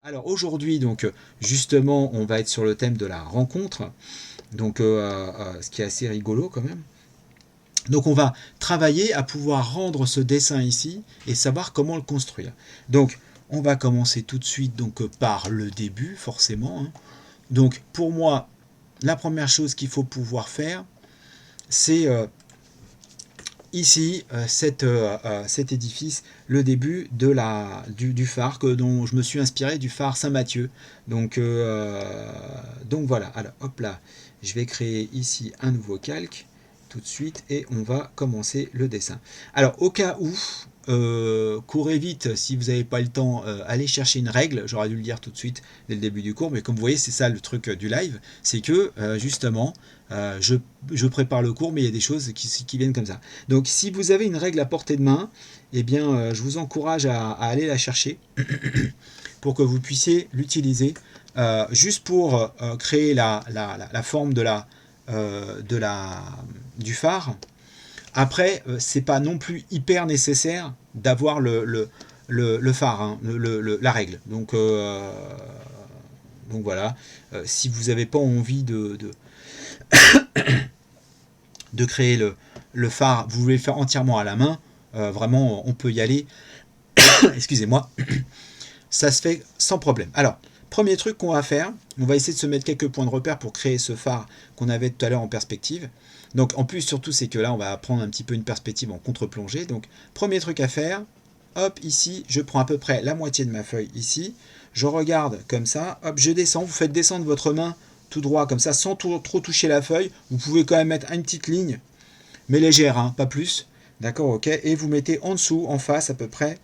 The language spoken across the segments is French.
Alors aujourd'hui, donc justement, on va être sur le thème de la rencontre, donc ce qui est assez rigolo quand même. Donc on va travailler à pouvoir rendre ce dessin ici et savoir comment le construire. Donc on va commencer tout de suite donc par le début forcément, hein. Donc pour moi, la première chose qu'il faut pouvoir faire, c'est ici cet édifice, le début du phare dont je me suis inspiré du phare Saint-Mathieu. Donc voilà, alors hop là, je vais créer ici un nouveau calque tout de suite et on va commencer le dessin. Alors au cas où, courez vite si vous n'avez pas le temps, allez chercher une règle, j'aurais dû le dire tout de suite dès le début du cours, mais comme vous voyez c'est ça le truc du live, c'est que justement je prépare le cours mais il y a des choses qui viennent comme ça. Donc si vous avez une règle à portée de main, eh bien je vous encourage à aller la chercher pour que vous puissiez l'utiliser juste pour créer la forme du phare. Après, c'est pas non plus hyper nécessaire d'avoir le phare, hein, la règle. Donc voilà, si vous n'avez pas envie de créer le phare, vous voulez le faire entièrement à la main, vraiment on peut y aller. Excusez-moi, ça se fait sans problème. Alors, premier truc qu'on va faire, on va essayer de se mettre quelques points de repère pour créer ce phare qu'on avait tout à l'heure en perspective. Donc en plus surtout c'est que là on va prendre un petit peu une perspective en contre-plongée. Donc premier truc à faire, hop ici, je prends à peu près la moitié de ma feuille ici, je regarde comme ça, hop je descends, vous faites descendre votre main tout droit comme ça sans trop toucher la feuille. Vous pouvez quand même mettre une petite ligne, mais légère, hein, pas plus. D'accord, ok. Et vous mettez en dessous, en face à peu près,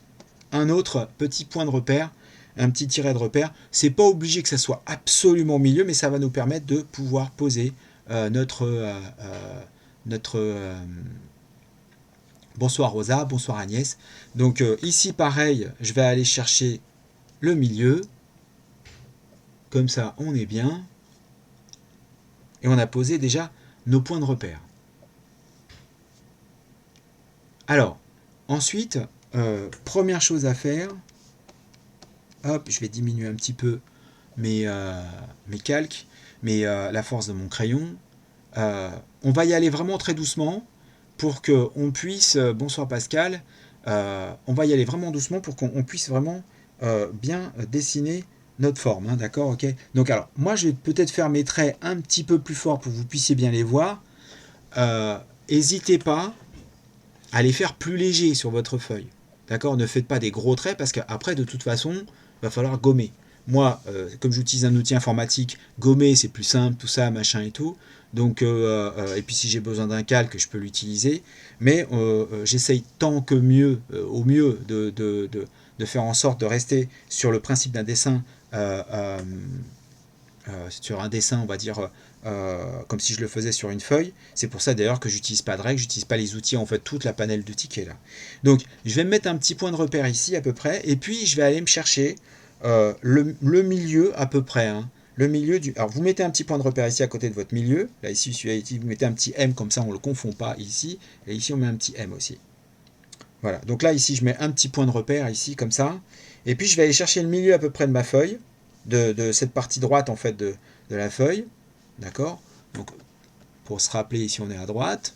un autre petit point de repère, un petit tiret de repère. C'est pas obligé que ça soit absolument au milieu, mais ça va nous permettre de pouvoir poser notre bonsoir Rosa, bonsoir Agnès. Donc ici pareil, je vais aller chercher le milieu. Comme ça, on est bien. Et on a posé déjà nos points de repère. Alors, ensuite, première chose à faire, hop, je vais diminuer un petit peu mes calques, la force de mon crayon. On va y aller vraiment très doucement pour qu'on puisse, bonsoir Pascal, on va y aller vraiment doucement pour qu'on puisse vraiment bien dessiner notre forme, hein, d'accord, ok. Donc alors, moi je vais peut-être faire mes traits un petit peu plus forts pour que vous puissiez bien les voir. N'hésitez pas à les faire plus légers sur votre feuille. D'accord. Ne faites pas des gros traits parce qu'après, de toute façon, il va falloir gommer. Moi, comme j'utilise un outil informatique, gommer c'est plus simple, tout ça, machin et tout. Donc, et puis si j'ai besoin d'un calque, je peux l'utiliser. Mais j'essaye tant que mieux, au mieux, de faire en sorte de rester sur le principe d'un dessin, sur un dessin, on va dire, comme si je le faisais sur une feuille. C'est pour ça d'ailleurs que j'utilise pas de règles, j'utilise pas les outils, en fait toute la panel d'outils qui est là. Donc je vais me mettre un petit point de repère ici à peu près, et puis je vais aller me chercher le milieu à peu près, hein. Le milieu du. Alors vous mettez un petit point de repère ici à côté de votre milieu. Là ici, ici vous mettez un petit M comme ça on ne le confond pas ici. Et ici on met un petit M aussi. Voilà. Donc là ici je mets un petit point de repère ici comme ça. Et puis je vais aller chercher le milieu à peu près de ma feuille, de cette partie droite en fait de la feuille. D'accord. Donc pour se rappeler, ici on est à droite,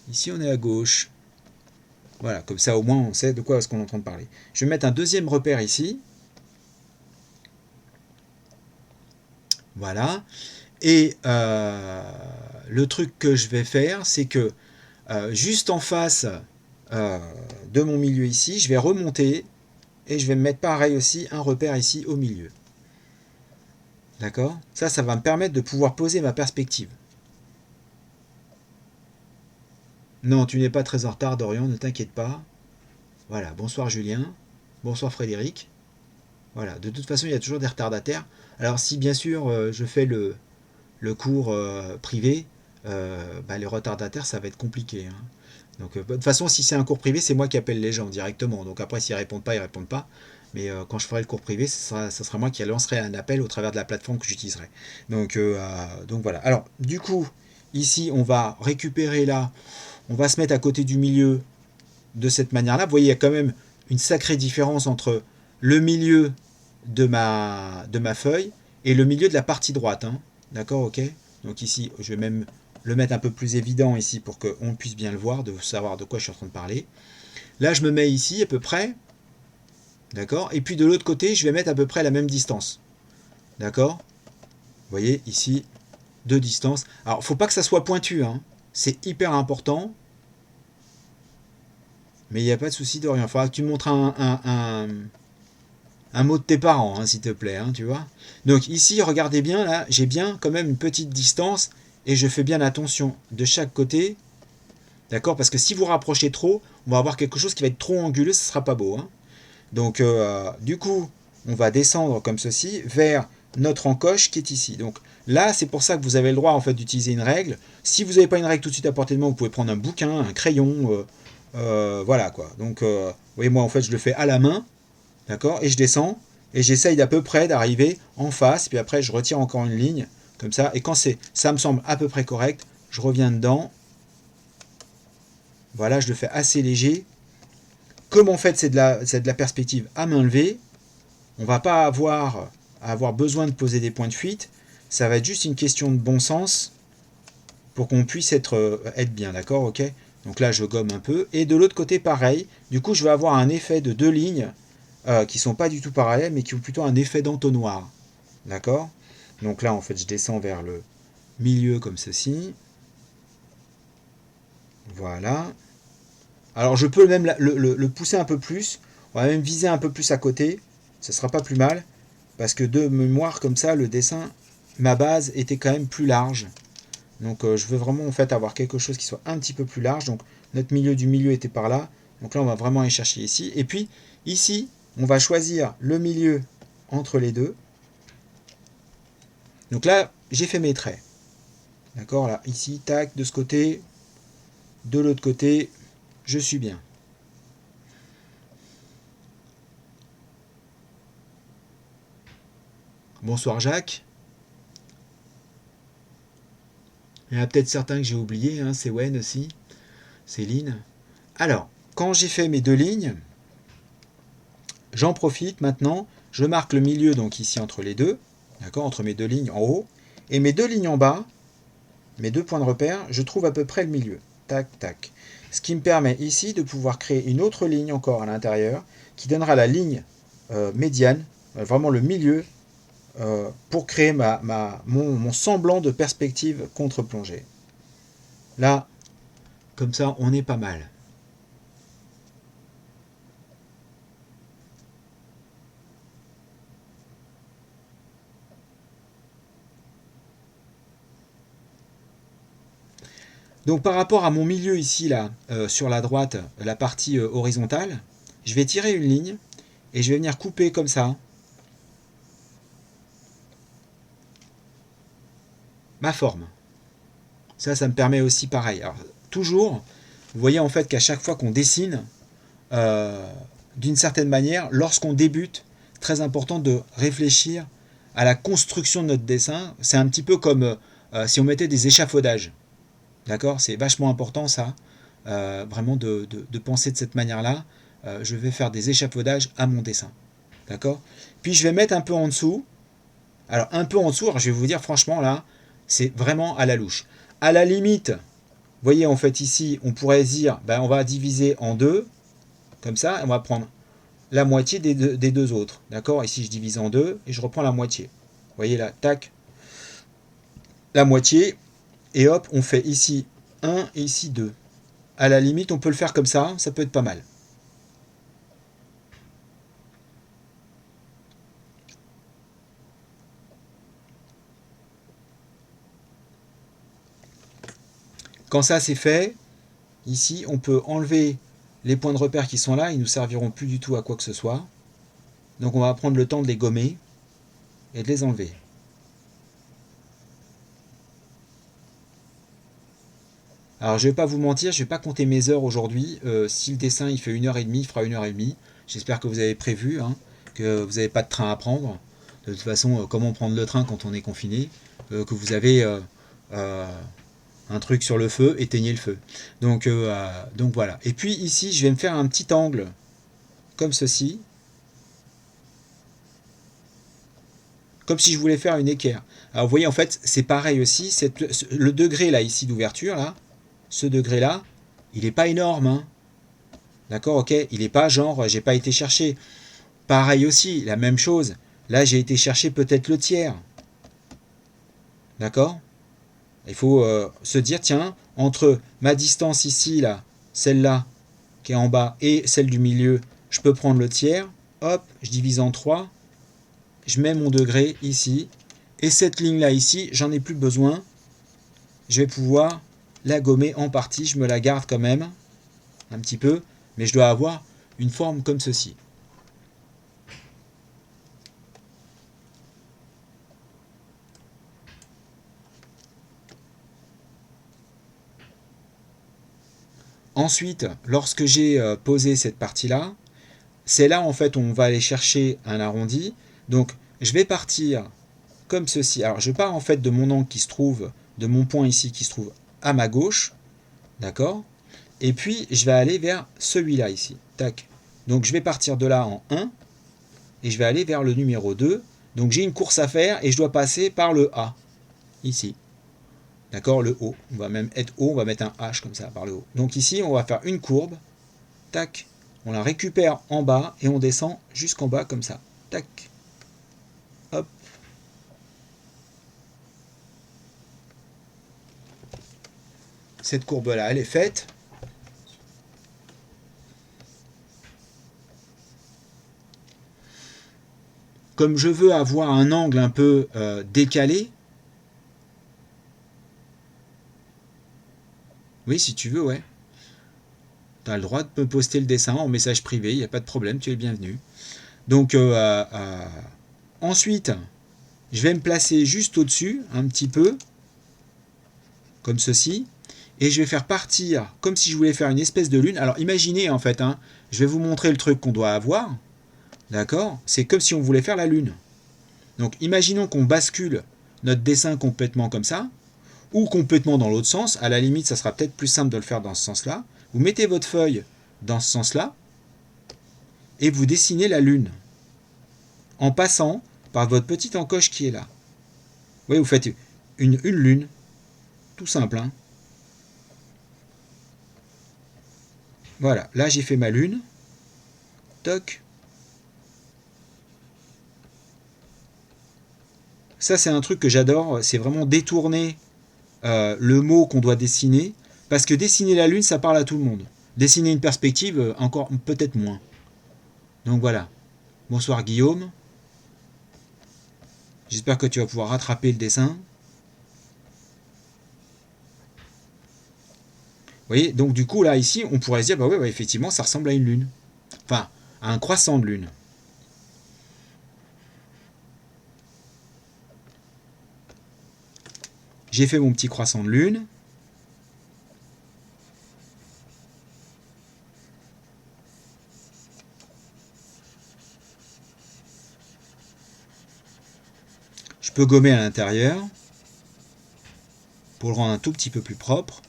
ici on est à gauche. Voilà, comme ça au moins on sait de quoi est-ce qu'on est en train de parler. Je vais mettre un deuxième repère ici. Voilà. Et le truc que je vais faire, c'est que juste en face de mon milieu ici, je vais remonter et je vais me mettre pareil aussi un repère ici au milieu. D'accord. Ça va me permettre de pouvoir poser ma perspective. Non, tu n'es pas très en retard, Dorian, ne t'inquiète pas. Voilà, bonsoir Julien, bonsoir Frédéric. Voilà, de toute façon, il y a toujours des retardataires. Alors si bien sûr je fais le cours privé, les retardataires, ça va être compliqué, hein. Donc de toute façon, si c'est un cours privé, c'est moi qui appelle les gens directement. Donc après, s'ils répondent pas, ils répondent pas. Mais quand je ferai le cours privé, ça sera moi qui lancerai un appel au travers de la plateforme que j'utiliserai. Donc voilà. Alors, du coup, ici, on va récupérer là, on va se mettre à côté du milieu de cette manière-là. Vous voyez, il y a quand même une sacrée différence entre le milieu de ma feuille et le milieu de la partie droite. Hein. D'accord, ok. Donc ici, je vais même le mettre un peu plus évident ici pour qu'on puisse bien le voir, de savoir de quoi je suis en train de parler. Là, je me mets ici à peu près. D'accord. Et puis de l'autre côté, je vais mettre à peu près la même distance. D'accord. Vous voyez, ici, 2 distances. Alors, il ne faut pas que ça soit pointu. Hein. C'est hyper important. Mais il n'y a pas de souci de rien. Il faudra que tu montres un mot de tes parents, hein, s'il te plaît, hein, tu vois. Donc ici, regardez bien, là, j'ai bien quand même une petite distance et je fais bien attention de chaque côté, d'accord. Parce que si vous rapprochez trop, on va avoir quelque chose qui va être trop anguleux, ce ne sera pas beau. Hein. Donc du coup, on va descendre comme ceci vers notre encoche qui est ici. Donc là, c'est pour ça que vous avez le droit en fait d'utiliser une règle. Si vous n'avez pas une règle tout de suite à portée de main, vous pouvez prendre un bouquin, un crayon, voilà quoi. Donc vous voyez, moi en fait, je le fais à la main. D'accord. Et je descends et j'essaye d'à peu près d'arriver en face. Puis après, je retire encore une ligne comme ça. Et quand ça me semble à peu près correct, je reviens dedans. Voilà, je le fais assez léger. Comme en fait, c'est de la perspective à main levée, on ne va pas avoir besoin de poser des points de fuite. Ça va être juste une question de bon sens pour qu'on puisse être bien. D'accord, ok. Donc là, je gomme un peu. Et de l'autre côté, pareil. Du coup, je vais avoir un effet de 2 lignes qui sont pas du tout parallèles, mais qui ont plutôt un effet d'entonnoir. D'accord. Donc là, en fait, je descends vers le milieu comme ceci. Voilà. Alors, je peux même le pousser un peu plus. On va même viser un peu plus à côté. Ce sera pas plus mal. Parce que de mémoire, comme ça, le dessin, ma base était quand même plus large. Donc, je veux vraiment, en fait, avoir quelque chose qui soit un petit peu plus large. Donc, notre milieu du milieu était par là. Donc là, on va vraiment aller chercher ici. Et puis, ici, on va choisir le milieu entre les deux. Donc là, j'ai fait mes traits. D'accord, là, ici, tac, de ce côté, de l'autre côté, je suis bien. Bonsoir Jacques. Il y en a peut-être certains que j'ai oubliés, hein, c'est Wen aussi, Céline. Alors, quand j'ai fait mes 2 lignes, j'en profite maintenant, je marque le milieu, donc ici entre les deux, d'accord, entre mes 2 lignes en haut, et mes 2 lignes en bas, mes 2 points de repère, je trouve à peu près le milieu. Tac, tac. Ce qui me permet ici de pouvoir créer une autre ligne encore à l'intérieur, qui donnera la ligne médiane, vraiment le milieu, pour créer mon semblant de perspective contre-plongée. Là, comme ça, on est pas mal. Donc par rapport à mon milieu ici, là, sur la droite, la partie horizontale, je vais tirer une ligne et je vais venir couper comme ça ma forme. Ça me permet aussi pareil. Alors, toujours, vous voyez en fait qu'à chaque fois qu'on dessine, d'une certaine manière, lorsqu'on débute, très important de réfléchir à la construction de notre dessin. C'est un petit peu comme si on mettait des échafaudages. D'accord. C'est vachement important ça, vraiment de penser de cette manière-là. Je vais faire des échafaudages à mon dessin. D'accord. Puis je vais mettre un peu en dessous. Alors un peu en dessous, alors je vais vous dire franchement là, c'est vraiment à la louche. À la limite, vous voyez en fait ici, on pourrait dire, ben, on va diviser en deux, comme ça, et on va prendre la moitié des deux autres. D'accord. Ici je divise en deux et je reprends la moitié. Vous voyez là, tac, la moitié, et hop, on fait ici 1 et ici 2. À la limite, on peut le faire comme ça peut être pas mal. Quand ça c'est fait, ici on peut enlever les points de repère qui sont là, ils ne nous serviront plus du tout à quoi que ce soit. Donc on va prendre le temps de les gommer et de les enlever. Alors je ne vais pas vous mentir, je ne vais pas compter mes heures aujourd'hui. Si le dessin il fait 1h30, il fera 1h30. J'espère que vous avez prévu, hein, que vous n'avez pas de train à prendre. De toute façon, comment prendre le train quand on est confiné, que vous avez un truc sur le feu, éteignez le feu. Donc voilà. Et puis ici, je vais me faire un petit angle comme ceci. comme si je voulais faire une équerre. Alors vous voyez, en fait, c'est pareil aussi. Le degré là ici d'ouverture, là, ce degré-là, il n'est pas énorme. Hein. D'accord, ok. Il n'est pas genre, j'ai pas été chercher. Pareil aussi, la même chose. Là, j'ai été chercher peut-être le tiers. D'accord. Il faut se dire, tiens, entre ma distance ici, là, celle-là, qui est en bas, et celle du milieu, je peux prendre le tiers. Hop, je divise en 3. Je mets mon degré ici. Et cette ligne-là ici, j'en ai plus besoin. Je vais pouvoir la gommer en partie. Je me la garde quand même, un petit peu. Mais je dois avoir une forme comme ceci. Ensuite, lorsque j'ai posé cette partie-là, c'est là en fait où on va aller chercher un arrondi. Donc je vais partir comme ceci. Alors je pars en fait de mon angle qui se trouve, de mon point ici qui se trouve à ma gauche. D'accord. Et puis je vais aller vers celui-là ici. Tac. Donc je vais partir de là en 1. Et je vais aller vers le numéro 2. Donc j'ai une course à faire et je dois passer par le A. Ici. D'accord, le haut. On va même être haut, on va mettre un H comme ça par le haut. Donc ici, on va faire une courbe. Tac. On la récupère en bas et on descend jusqu'en bas comme ça. Tac. Hop. Cette courbe-là, elle est faite. Comme je veux avoir un angle un peu décalé, oui, si tu veux, ouais. Tu as le droit de me poster le dessin en message privé, il n'y a pas de problème, tu es le bienvenu. Donc, ensuite, je vais me placer juste au-dessus, un petit peu, comme ceci, et je vais faire partir, comme si je voulais faire une espèce de lune. Alors, imaginez, en fait, hein, je vais vous montrer le truc qu'on doit avoir, d'accord. C'est comme si on voulait faire la lune. Donc, imaginons qu'on bascule notre dessin complètement comme ça, ou complètement dans l'autre sens. À la limite, ça sera peut-être plus simple de le faire dans ce sens-là. Vous mettez votre feuille dans ce sens-là, et vous dessinez la lune, en passant par votre petite encoche qui est là. Vous voyez, vous faites une lune, tout simple. Hein. Voilà, là j'ai fait ma lune. Toc. Ça c'est un truc que j'adore, c'est vraiment détourner le mot qu'on doit dessiner, parce que dessiner la lune ça parle à tout le monde. Dessiner une perspective, encore peut-être moins. Donc voilà. Bonsoir Guillaume. J'espère que tu vas pouvoir rattraper le dessin. Vous voyez, donc du coup là ici on pourrait se dire bah ouais, effectivement ça ressemble à une lune. Enfin, à un croissant de lune. J'ai fait mon petit croissant de lune. Je peux gommer à l'intérieur pour le rendre un tout petit peu plus propre.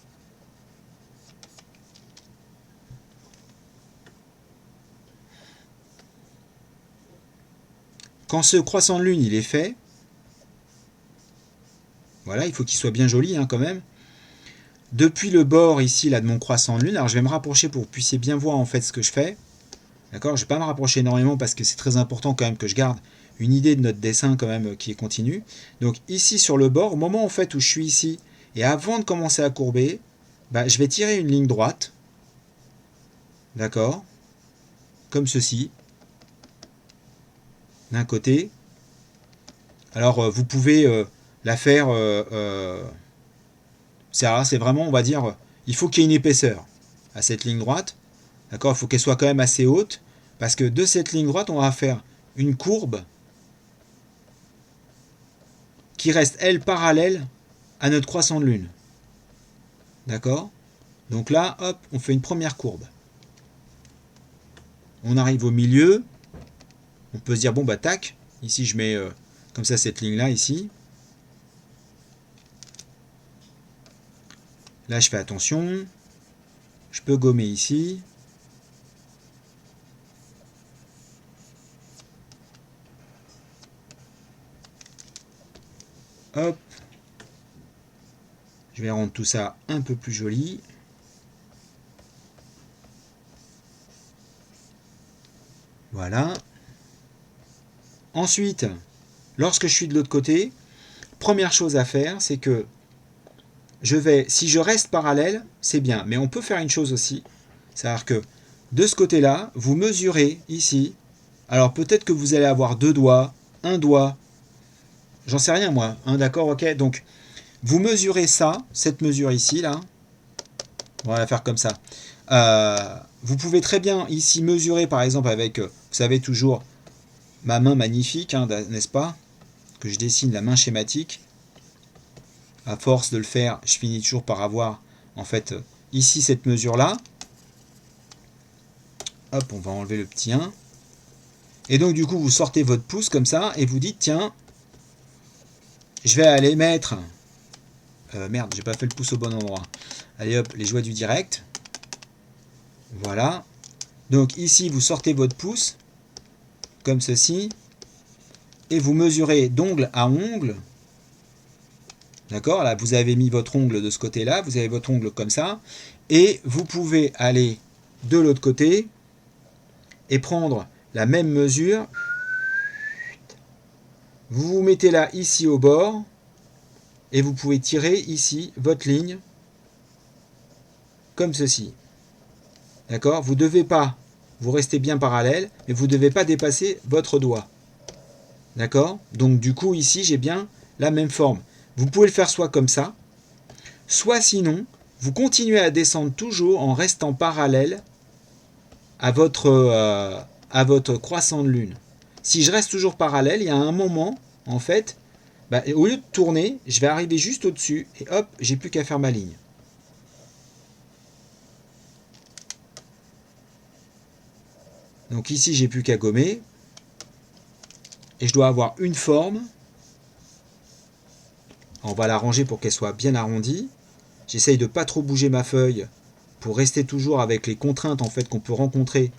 Quand ce croissant de lune il est fait, voilà, il faut qu'il soit bien joli hein, quand même. Depuis le bord ici là de mon croissant de lune, alors je vais me rapprocher pour que vous puissiez bien voir en fait ce que je fais. D'accord, je ne vais pas me rapprocher énormément parce que c'est très important quand même que je garde une idée de notre dessin quand même qui est continu. Donc ici sur le bord, au moment en fait où je suis ici et avant de commencer à courber, bah, je vais tirer une ligne droite. D'accord, comme ceci. D'un côté. Alors vous pouvez la faire. C'est vraiment, on va dire, il faut qu'il y ait une épaisseur à cette ligne droite. D'accord, il faut qu'elle soit quand même assez haute. Parce que de cette ligne droite, on va faire une courbe qui reste, elle, parallèle à notre croissant de lune. D'accord. Donc là, hop, on fait une première courbe. On arrive au milieu. On peut se dire, bon, bah, tac. Ici, je mets comme ça cette ligne-là, ici. Là, je fais attention. Je peux gommer ici. Hop. Je vais rendre tout ça un peu plus joli. Voilà. Ensuite, lorsque je suis de l'autre côté, première chose à faire, c'est que si je reste parallèle, c'est bien. Mais on peut faire une chose aussi. C'est-à-dire que de ce côté-là, vous mesurez ici. Alors peut-être que vous allez avoir 2 doigts, un doigt. J'en sais rien moi. D'accord, ok. Donc vous mesurez ça, cette mesure ici, là. On va la faire comme ça. Vous pouvez très bien ici mesurer par exemple avec, vous savez toujours, ma main magnifique, hein, n'est-ce pas? Que je dessine la main schématique. À force de le faire, je finis toujours par avoir en fait ici cette mesure-là. Hop, on va enlever le petit 1. Et donc du coup, vous sortez votre pouce comme ça et vous dites, tiens, je vais aller mettre... merde, j'ai pas fait le pouce au bon endroit. Allez hop, les joies du direct. Voilà. Donc ici, vous sortez votre pouce, comme ceci, et vous mesurez d'ongle à ongle. D'accord? Là, vous avez mis votre ongle de ce côté-là, vous avez votre ongle comme ça, et vous pouvez aller de l'autre côté et prendre la même mesure. Vous vous mettez là, ici au bord, et vous pouvez tirer ici votre ligne, comme ceci. D'accord? Vous ne devez pas, vous restez bien parallèle, mais vous ne devez pas dépasser votre doigt. D'accord? Donc du coup, ici, j'ai bien la même forme. Vous pouvez le faire soit comme ça, soit sinon, vous continuez à descendre toujours en restant parallèle à votre croissant de lune. Si je reste toujours parallèle, il y a un moment, en fait, au lieu de tourner, je vais arriver juste au-dessus et hop, j'ai plus qu'à faire ma ligne. Donc ici, j'ai plus qu'à gommer. Et je dois avoir une forme. On va l'arranger pour qu'elle soit bien arrondie. J'essaye de ne pas trop bouger ma feuille pour rester toujours avec les contraintes en fait qu'on peut rencontrer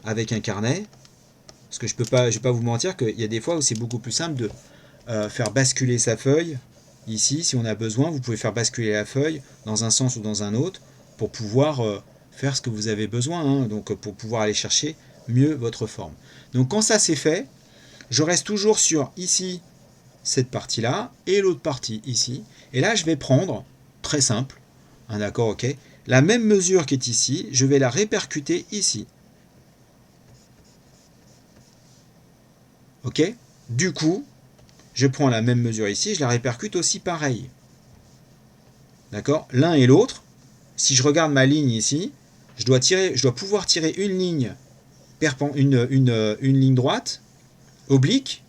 avec un carnet. Parce que je vais pas vous mentir qu'il y a des fois où c'est beaucoup plus simple de faire basculer sa feuille. Ici, si on a besoin, vous pouvez faire basculer la feuille dans un sens ou dans un autre pour pouvoir faire ce que vous avez besoin. Hein, donc pour pouvoir aller chercher mieux votre forme. Donc quand ça c'est fait, je reste toujours sur ici cette partie-là et l'autre partie ici. Et là, je vais prendre, très simple, un accord, ok, la même mesure qui est ici, je vais la répercuter ici. Ok? Du coup, je prends la même mesure ici, je la répercute aussi pareil. D'accord? L'un et l'autre, si je regarde ma ligne ici, je dois pouvoir tirer une ligne, une ligne droite, oblique,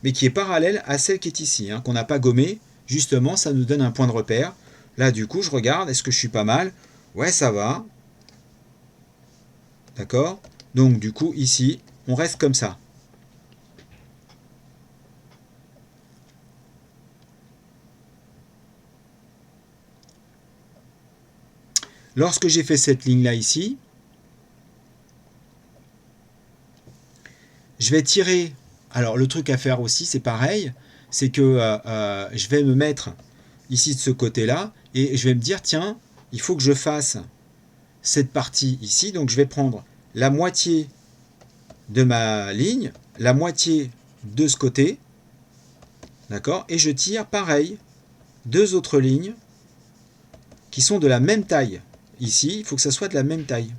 mais qui est parallèle à celle qui est ici, hein, qu'on n'a pas gommée. Justement, ça nous donne un point de repère. Là, du coup, je regarde, est-ce que je suis pas mal? Ouais, ça va. D'accord? Donc, du coup, ici, on reste comme ça. Lorsque j'ai fait cette ligne-là ici, je vais tirer. Alors, le truc à faire aussi, c'est pareil. C'est que je vais me mettre ici de ce côté-là et je vais me dire, tiens, il faut que je fasse cette partie ici. Donc, je vais prendre la moitié de ma ligne, la moitié de ce côté, d'accord, et je tire pareil, 2 autres lignes qui sont de la même taille. Ici, il faut que ça soit de la même taille.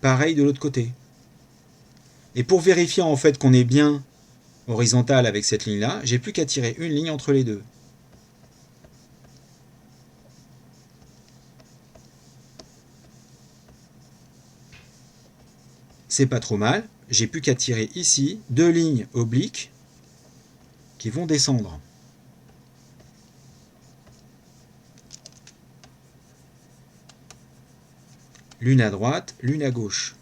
Pareil de l'autre côté. Et pour vérifier en fait qu'on est bien horizontal avec cette ligne-là, j'ai plus qu'à tirer une ligne entre les deux. C'est pas trop mal. J'ai plus qu'à tirer ici 2 lignes obliques qui vont descendre. L'une à droite, l'une à gauche.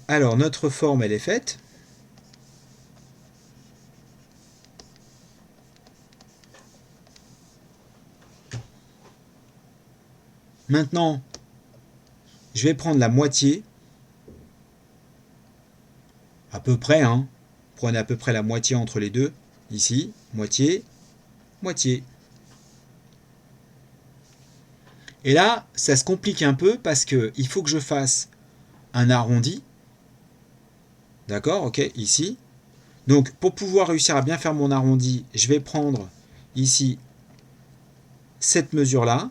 Alors, notre forme, elle est faite. Maintenant, je vais prendre la moitié. À peu près, hein. Prenez à peu près la moitié entre les deux. Ici, moitié, moitié. Et là, ça se complique un peu parce qu'il faut que je fasse un arrondi. D'accord, ok, ici. Donc, pour pouvoir réussir à bien faire mon arrondi, je vais prendre ici cette mesure-là.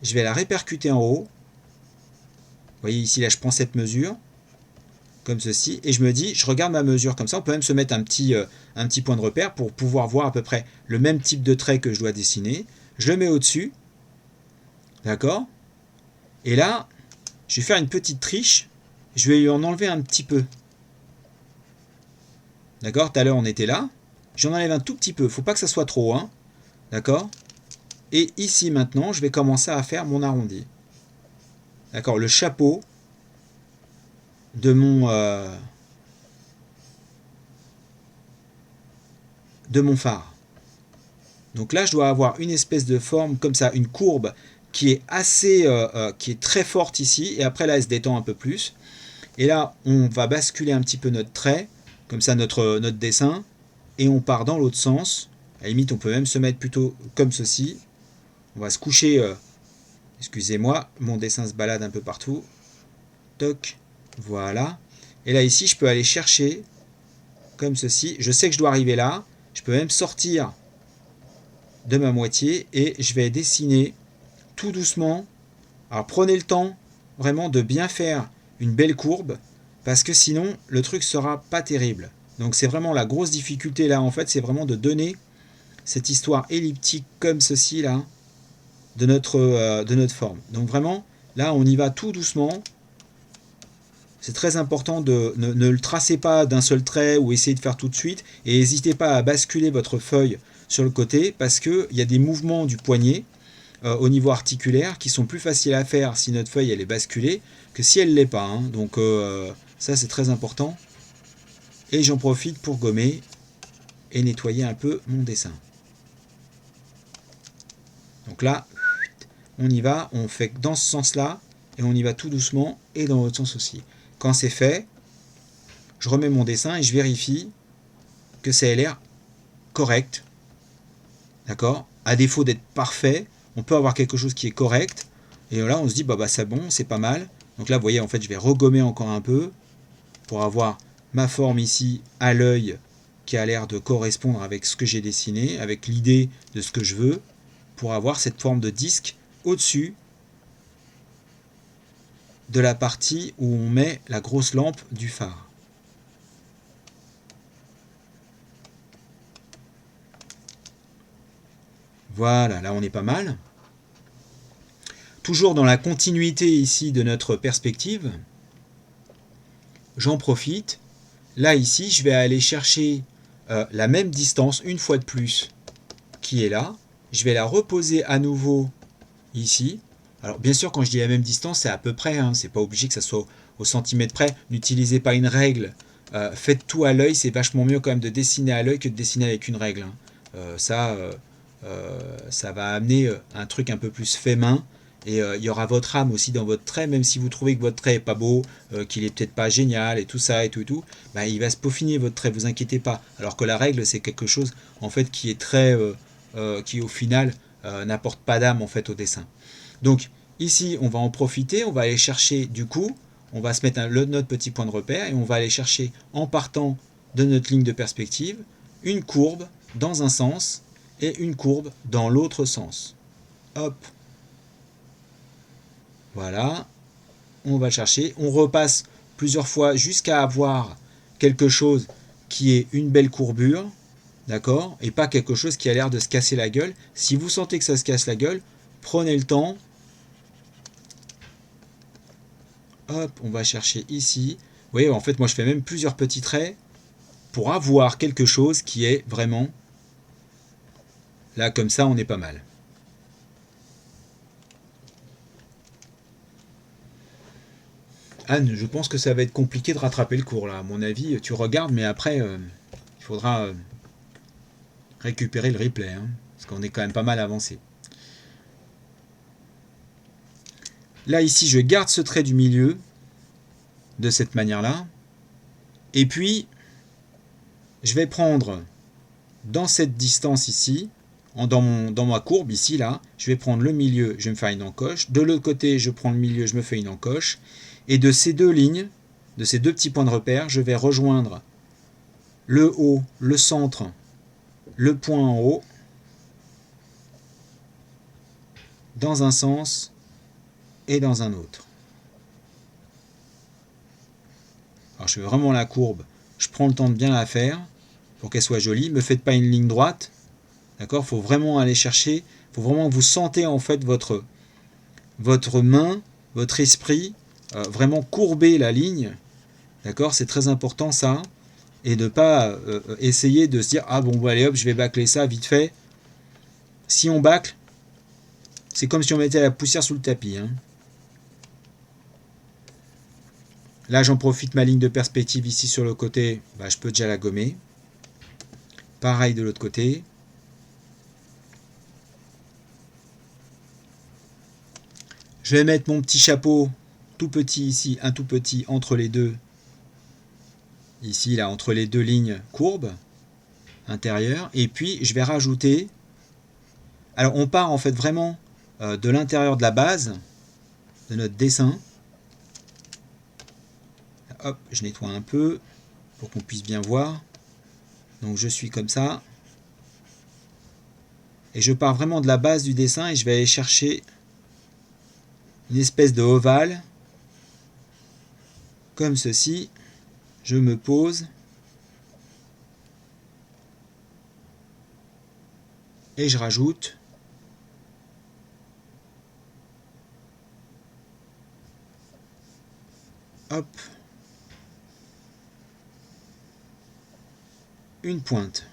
Je vais la répercuter en haut. Vous voyez ici, là, je prends cette mesure, comme ceci, et je me dis, je regarde ma mesure comme ça. On peut même se mettre un petit point de repère pour pouvoir voir à peu près le même type de trait que je dois dessiner. Je le mets au-dessus. D'accord? Et là, je vais faire une petite triche. Je vais lui en enlever un petit peu. D'accord? Tout à l'heure, on était là. J'en enlève un tout petit peu. Il ne faut pas que ça soit trop. Hein? D'accord? Et ici, maintenant, je vais commencer à faire mon arrondi. D'accord? Le chapeau de mon phare. Donc là, je dois avoir une espèce de forme comme ça, une courbe qui est qui est très forte ici. Et après, là, elle se détend un peu plus. Et là, on va basculer un petit peu notre trait, comme ça, notre dessin. Et on part dans l'autre sens. À la limite, on peut même se mettre plutôt comme ceci. On va se coucher. Excusez-moi, mon dessin se balade un peu partout. Toc, voilà. Et là, ici, je peux aller chercher comme ceci. Je sais que je dois arriver là. Je peux même sortir de ma moitié et je vais dessiner tout doucement. Alors, prenez le temps vraiment de bien faire une belle courbe parce que sinon, le truc sera pas terrible. Donc, c'est vraiment la grosse difficulté là, en fait, c'est vraiment de donner cette histoire elliptique comme ceci là de notre forme. Donc vraiment, là on y va tout doucement. C'est très important de ne le tracez pas d'un seul trait ou essayez de faire tout de suite. Et n'hésitez pas à basculer votre feuille sur le côté parce qu'il y a des mouvements du poignet au niveau articulaire qui sont plus faciles à faire si notre feuille elle est basculée que si elle ne l'est pas. Hein. Donc ça c'est très important. Et j'en profite pour gommer et nettoyer un peu mon dessin. Donc là, on y va, on fait dans ce sens-là, et on y va tout doucement, et dans l'autre sens aussi. Quand c'est fait, je remets mon dessin et je vérifie que ça ait l'air correct. D'accord? À défaut d'être parfait, on peut avoir quelque chose qui est correct, et là on se dit, bah c'est bon, c'est pas mal. Donc là, vous voyez, en fait, je vais regommer encore un peu, pour avoir ma forme ici à l'œil, qui a l'air de correspondre avec ce que j'ai dessiné, avec l'idée de ce que je veux, pour avoir cette forme de disque au-dessus de la partie où on met la grosse lampe du phare. Voilà, là on est pas mal. Toujours dans la continuité ici de notre perspective, j'en profite. Là ici, je vais aller chercher la même distance une fois de plus qui est là. Je vais la reposer à nouveau ici. Alors bien sûr, quand je dis la même distance, c'est à peu près. Hein, c'est pas obligé que ça soit au centimètre près. N'utilisez pas une règle. Faites tout à l'œil. C'est vachement mieux quand même de dessiner à l'œil que de dessiner avec une règle. Hein. Ça va amener un truc un peu plus fait main. Et il y aura votre âme aussi dans votre trait, même si vous trouvez que votre trait est pas beau, qu'il est peut-être pas génial et tout ça et tout, bah, il va se peaufiner votre trait, vous inquiétez pas. Alors que la règle c'est quelque chose en fait qui est très, qui au final n'apporte pas d'âme en fait au dessin. Donc ici on va en profiter, on va aller chercher du coup, on va se mettre notre petit point de repère et on va aller chercher en partant de notre ligne de perspective une courbe dans un sens et une courbe dans l'autre sens. Hop. Voilà. On va chercher. On repasse plusieurs fois jusqu'à avoir quelque chose qui est une belle courbure. D'accord? Et pas quelque chose qui a l'air de se casser la gueule. Si vous sentez que ça se casse la gueule, prenez le temps. Hop, on va chercher ici. Vous voyez, en fait, moi je fais même plusieurs petits traits pour avoir quelque chose qui est vraiment là, comme ça, on est pas mal. Anne, je pense que ça va être compliqué de rattraper le cours là. À mon avis, tu regardes, mais après, il faudra récupérer le replay, hein, parce qu'on est quand même pas mal avancé. Là, ici, je garde ce trait du milieu de cette manière-là. Et puis, je vais prendre dans cette distance ici, dans ma courbe ici, là, je vais prendre le milieu, je vais me faire une encoche. De l'autre côté, je prends le milieu, je me fais une encoche. Et de ces deux lignes, de ces deux petits points de repère, je vais rejoindre le haut, le centre, le point en haut, dans un sens et dans un autre. Alors je fais vraiment la courbe, je prends le temps de bien la faire pour qu'elle soit jolie. Ne me faites pas une ligne droite, d'accord ? Il faut vraiment aller chercher, il faut vraiment que vous sentez en fait votre main, votre esprit, vraiment courber la ligne, d'accord ? C'est très important ça, et ne pas essayer de se dire ah bon allez hop je vais bâcler ça vite fait. Si on bâcle, c'est comme si on mettait la poussière sous le tapis, hein. Là, j'en profite, ma ligne de perspective ici sur le côté, bah, je peux déjà la gommer. Pareil de l'autre côté. Je vais mettre mon petit chapeau tout petit ici, un tout petit entre les deux. Ici, là, entre les deux lignes courbes intérieures. Et puis, je vais rajouter... Alors, on part en fait vraiment de l'intérieur de la base de notre dessin. Hop, je nettoie un peu pour qu'on puisse bien voir. Donc, je suis comme ça. Et je pars vraiment de la base du dessin et je vais aller chercher une espèce de ovale comme ceci. Je me pose et je rajoute hop une pointe.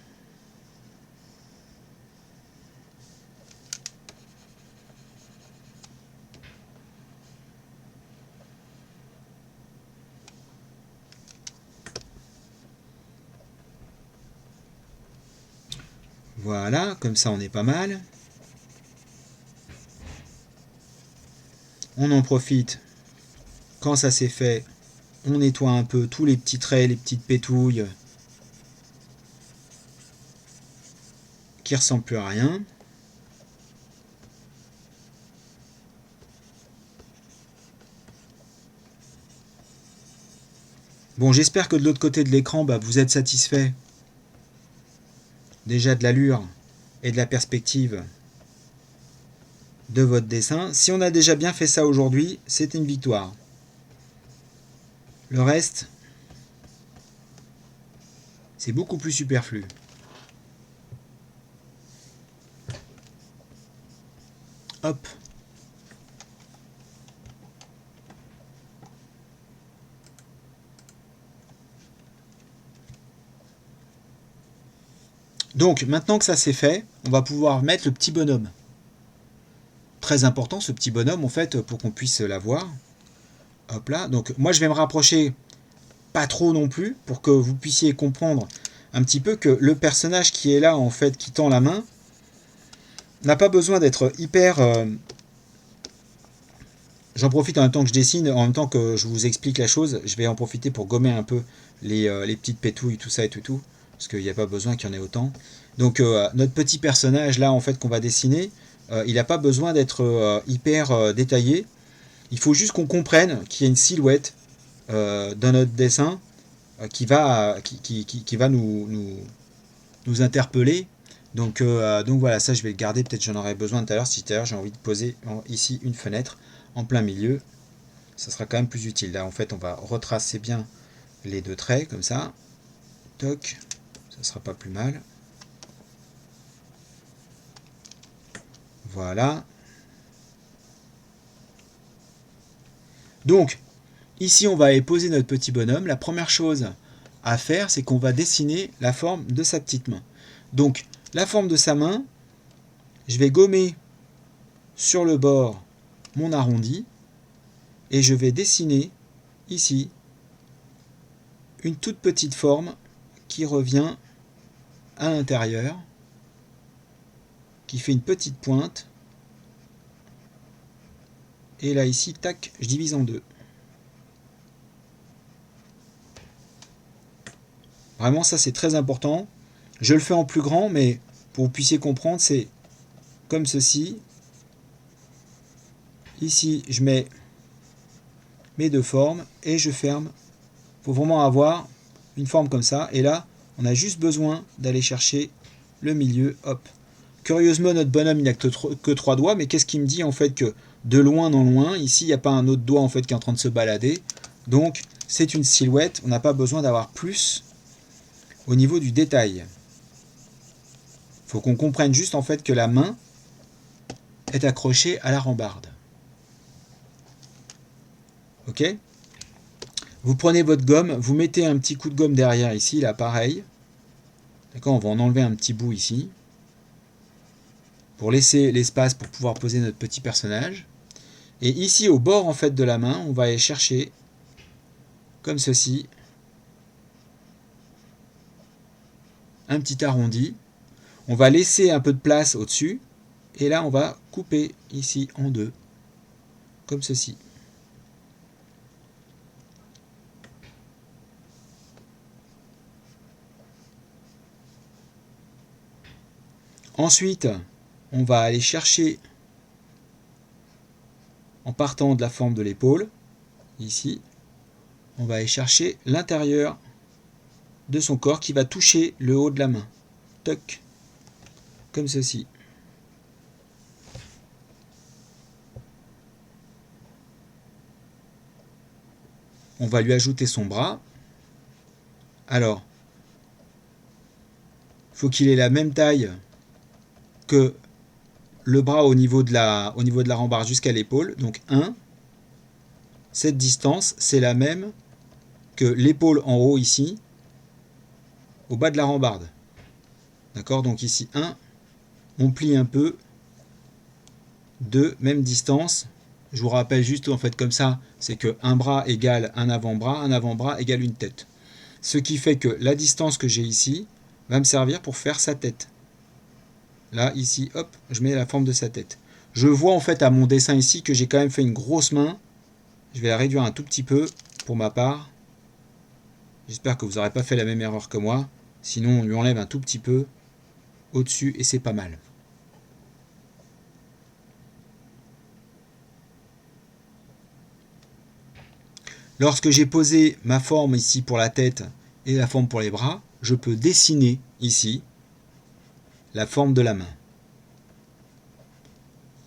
Voilà, comme ça on est pas mal. On en profite, quand ça c'est fait, on nettoie un peu tous les petits traits, les petites pétouilles qui ressemblent plus à rien. Bon, j'espère que de l'autre côté de l'écran, bah, vous êtes satisfait déjà de l'allure et de la perspective de votre dessin. Si on a déjà bien fait ça aujourd'hui, c'est une victoire. Le reste, c'est beaucoup plus superflu. Hop. Donc, maintenant que ça c'est fait, on va pouvoir mettre le petit bonhomme. Très important ce petit bonhomme en fait pour qu'on puisse l'avoir. Hop là. Donc moi je vais me rapprocher pas trop non plus pour que vous puissiez comprendre un petit peu que le personnage qui est là en fait qui tend la main n'a pas besoin d'être hyper... J'en profite en même temps que je dessine, en même temps que je vous explique la chose, je vais en profiter pour gommer un peu les petites pétouilles, tout ça et tout, parce qu'il n'y a pas besoin qu'il y en ait autant. Donc notre petit personnage là en fait qu'on va dessiner, il n'a pas besoin d'être hyper détaillé. Il faut juste qu'on comprenne qu'il y a une silhouette dans notre dessin qui va nous interpeller. Donc voilà, ça je vais le garder, peut-être j'en aurai besoin tout à l'heure, si tout à l'heure j'ai envie de poser ici une fenêtre en plein milieu, ça sera quand même plus utile. Là en fait on va retracer bien les deux traits comme ça, toc, ça sera pas plus mal. Voilà. Donc ici on va aller poser notre petit bonhomme. La première chose à faire, c'est qu'on va dessiner la forme de sa petite main. Donc la forme de sa main, je vais gommer sur le bord mon arrondi et je vais dessiner ici une toute petite forme qui revient à l'intérieur, qui fait une petite pointe Et là, ici, tac, je divise en deux. Vraiment, ça, c'est très important. Je le fais en plus grand, mais pour que vous puissiez comprendre, c'est comme ceci. Ici, je mets mes deux formes et je ferme. Il faut vraiment avoir une forme comme ça. Et là, on a juste besoin d'aller chercher le milieu. Hop. Curieusement, notre bonhomme, il n'a que 3 doigts. Mais qu'est-ce qui me dit en fait que de loin en loin, ici, il n'y a pas un autre doigt en fait qui est en train de se balader. Donc, c'est une silhouette. On n'a pas besoin d'avoir plus au niveau du détail. Il faut qu'on comprenne juste en fait que la main est accrochée à la rambarde. Ok ? Vous prenez votre gomme, vous mettez un petit coup de gomme derrière ici, là pareil. D'accord, on va en enlever un petit bout ici. Pour laisser l'espace pour pouvoir poser notre petit personnage. Et ici au bord en fait de la main, on va aller chercher, comme ceci, un petit arrondi. On va laisser un peu de place au-dessus. Et là on va couper ici en deux. Comme ceci. Ensuite, on va aller chercher, en partant de la forme de l'épaule, ici, on va aller chercher l'intérieur de son corps qui va toucher le haut de la main. Toc, comme ceci. On va lui ajouter son bras. Alors, il faut qu'il ait la même taille que le bras au niveau de la rambarde jusqu'à l'épaule. Donc 1. Cette distance, c'est la même que l'épaule en haut ici, au bas de la rambarde. D'accord ? Donc ici 1, on plie un peu. 2, même distance. Je vous rappelle juste en fait comme ça, c'est que un bras égale un avant-bras égale une tête. Ce qui fait que la distance que j'ai ici va me servir pour faire sa tête. Là, ici, hop, je mets la forme de sa tête. Je vois en fait à mon dessin ici que j'ai quand même fait une grosse main. Je vais la réduire un tout petit peu pour ma part. J'espère que vous n'aurez pas fait la même erreur que moi. Sinon, on lui enlève un tout petit peu au-dessus et c'est pas mal. Lorsque j'ai posé ma forme ici pour la tête et la forme pour les bras, je peux dessiner ici la forme de la main.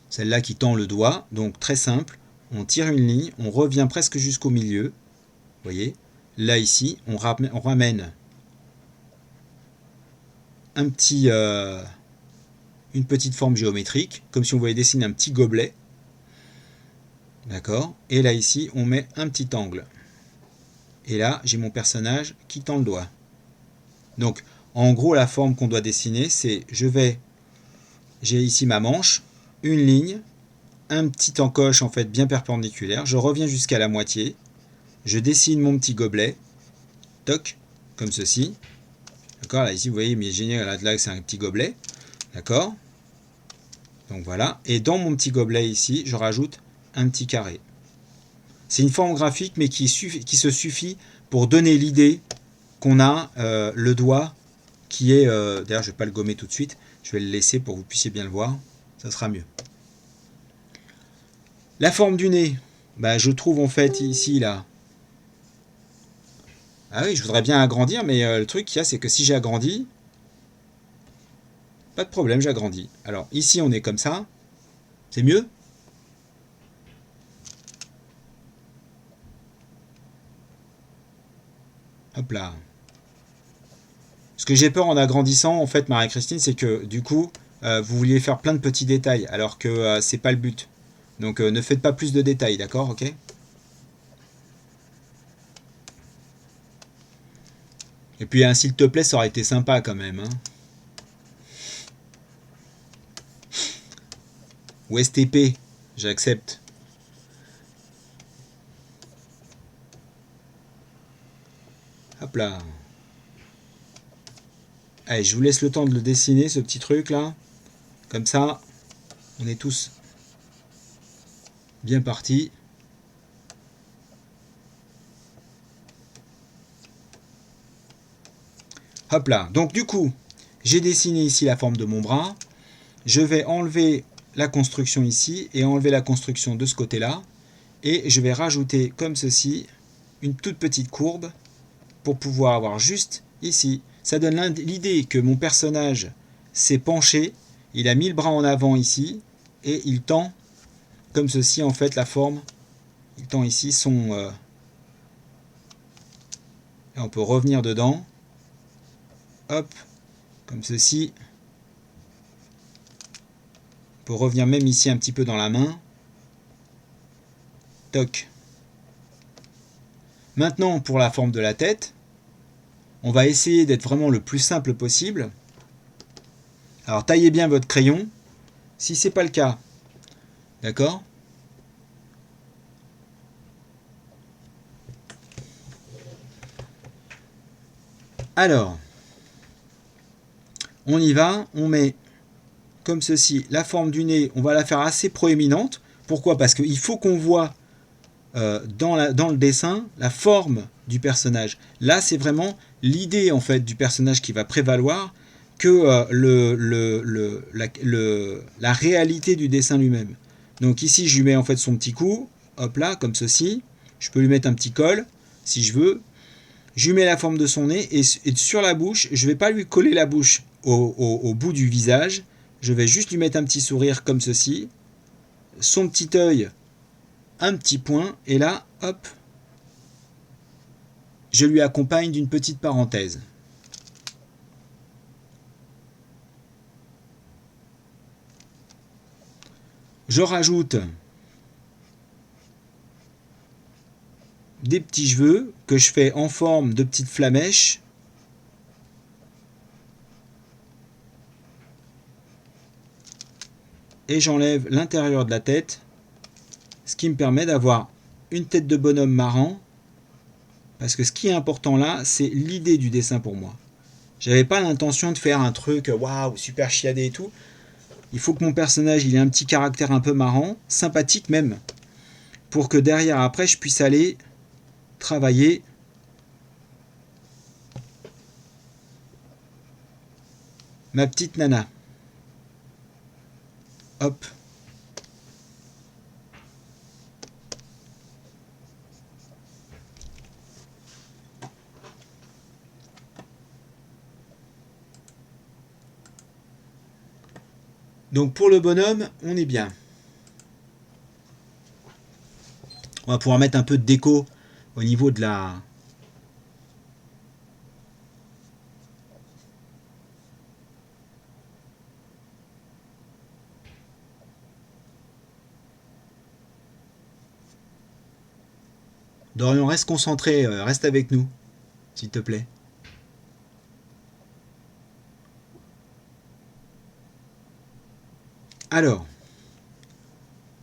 Celle-là qui tend le doigt, donc très simple, on tire une ligne, on revient presque jusqu'au milieu, vous voyez, là ici, on ramène une petite forme géométrique, comme si on voulait dessiner un petit gobelet, d'accord, et là ici, on met un petit angle. Et là, j'ai mon personnage qui tend le doigt. Donc, en gros, la forme qu'on doit dessiner, c'est j'ai ici ma manche, une ligne, un petit encoche en fait bien perpendiculaire, je reviens jusqu'à la moitié, je dessine mon petit gobelet, toc, comme ceci. D'accord, là ici vous voyez, mais génial, là c'est un petit gobelet. D'accord. Donc voilà. Et dans mon petit gobelet ici, je rajoute un petit carré. C'est une forme graphique, mais qui se suffit pour donner l'idée qu'on a le doigt qui est... D'ailleurs, je ne vais pas le gommer tout de suite. Je vais le laisser pour que vous puissiez bien le voir. Ça sera mieux. La forme du nez. Bah, je trouve en fait ici, là. Ah oui, je voudrais bien agrandir, mais le truc qu'il y a, c'est que si j'agrandis, pas de problème, j'agrandis. Alors ici, on est comme ça. C'est mieux ? Hop là. Ce que j'ai peur en agrandissant, en fait, Marie-Christine, c'est que du coup, vous vouliez faire plein de petits détails, alors que c'est pas le but. Donc ne faites pas plus de détails, d'accord, ok ? Et puis un s'il te plaît, ça aurait été sympa quand même. Hein. Ou STP, j'accepte. Hop là. Allez, je vous laisse le temps de le dessiner, ce petit truc là. Comme ça, on est tous Bien parti. Hop là. Donc du coup, j'ai dessiné ici la forme de mon bras. Je vais enlever la construction ici et enlever la construction de ce côté-là. Et je vais rajouter comme ceci une toute petite courbe pour pouvoir avoir juste ici. Ça donne l'idée que mon personnage s'est penché, il a mis le bras en avant ici et il tend comme ceci en fait la forme. Il tend ici son... et on peut revenir dedans. Hop, comme ceci. On peut revenir même ici un petit peu dans la main. Toc. Maintenant, pour la forme de la tête, on va essayer d'être vraiment le plus simple possible. Alors, taillez bien votre crayon. Si ce n'est pas le cas, d'accord ? Alors, on y va. On met comme ceci la forme du nez. On va la faire assez proéminente. Pourquoi ? Parce qu'il faut qu'on voit dans le dessin la forme du personnage. Là, c'est vraiment l'idée en fait du personnage qui va prévaloir que la réalité du dessin lui-même. Donc ici, je lui mets en fait son petit cou, hop là, comme ceci. Je peux lui mettre un petit col, si je veux. Je lui mets la forme de son nez et sur la bouche, je ne vais pas lui coller la bouche au bout du visage. Je vais juste lui mettre un petit sourire comme ceci. Son petit œil, un petit point, et là, hop, je lui accompagne d'une petite parenthèse. Je rajoute des petits cheveux que je fais en forme de petites flamèches. Et j'enlève l'intérieur de la tête, ce qui me permet d'avoir une tête de bonhomme marrant. Parce que ce qui est important là, c'est l'idée du dessin pour moi. J'avais pas l'intention de faire un truc waouh, super chiadé et tout. Il faut que mon personnage il ait un petit caractère un peu marrant, sympathique même, pour que derrière après je puisse aller travailler ma petite nana. Hop. Donc pour le bonhomme, on est bien. On va pouvoir mettre un peu de déco au niveau de la... Dorian, reste concentré, reste avec nous, s'il te plaît. Alors,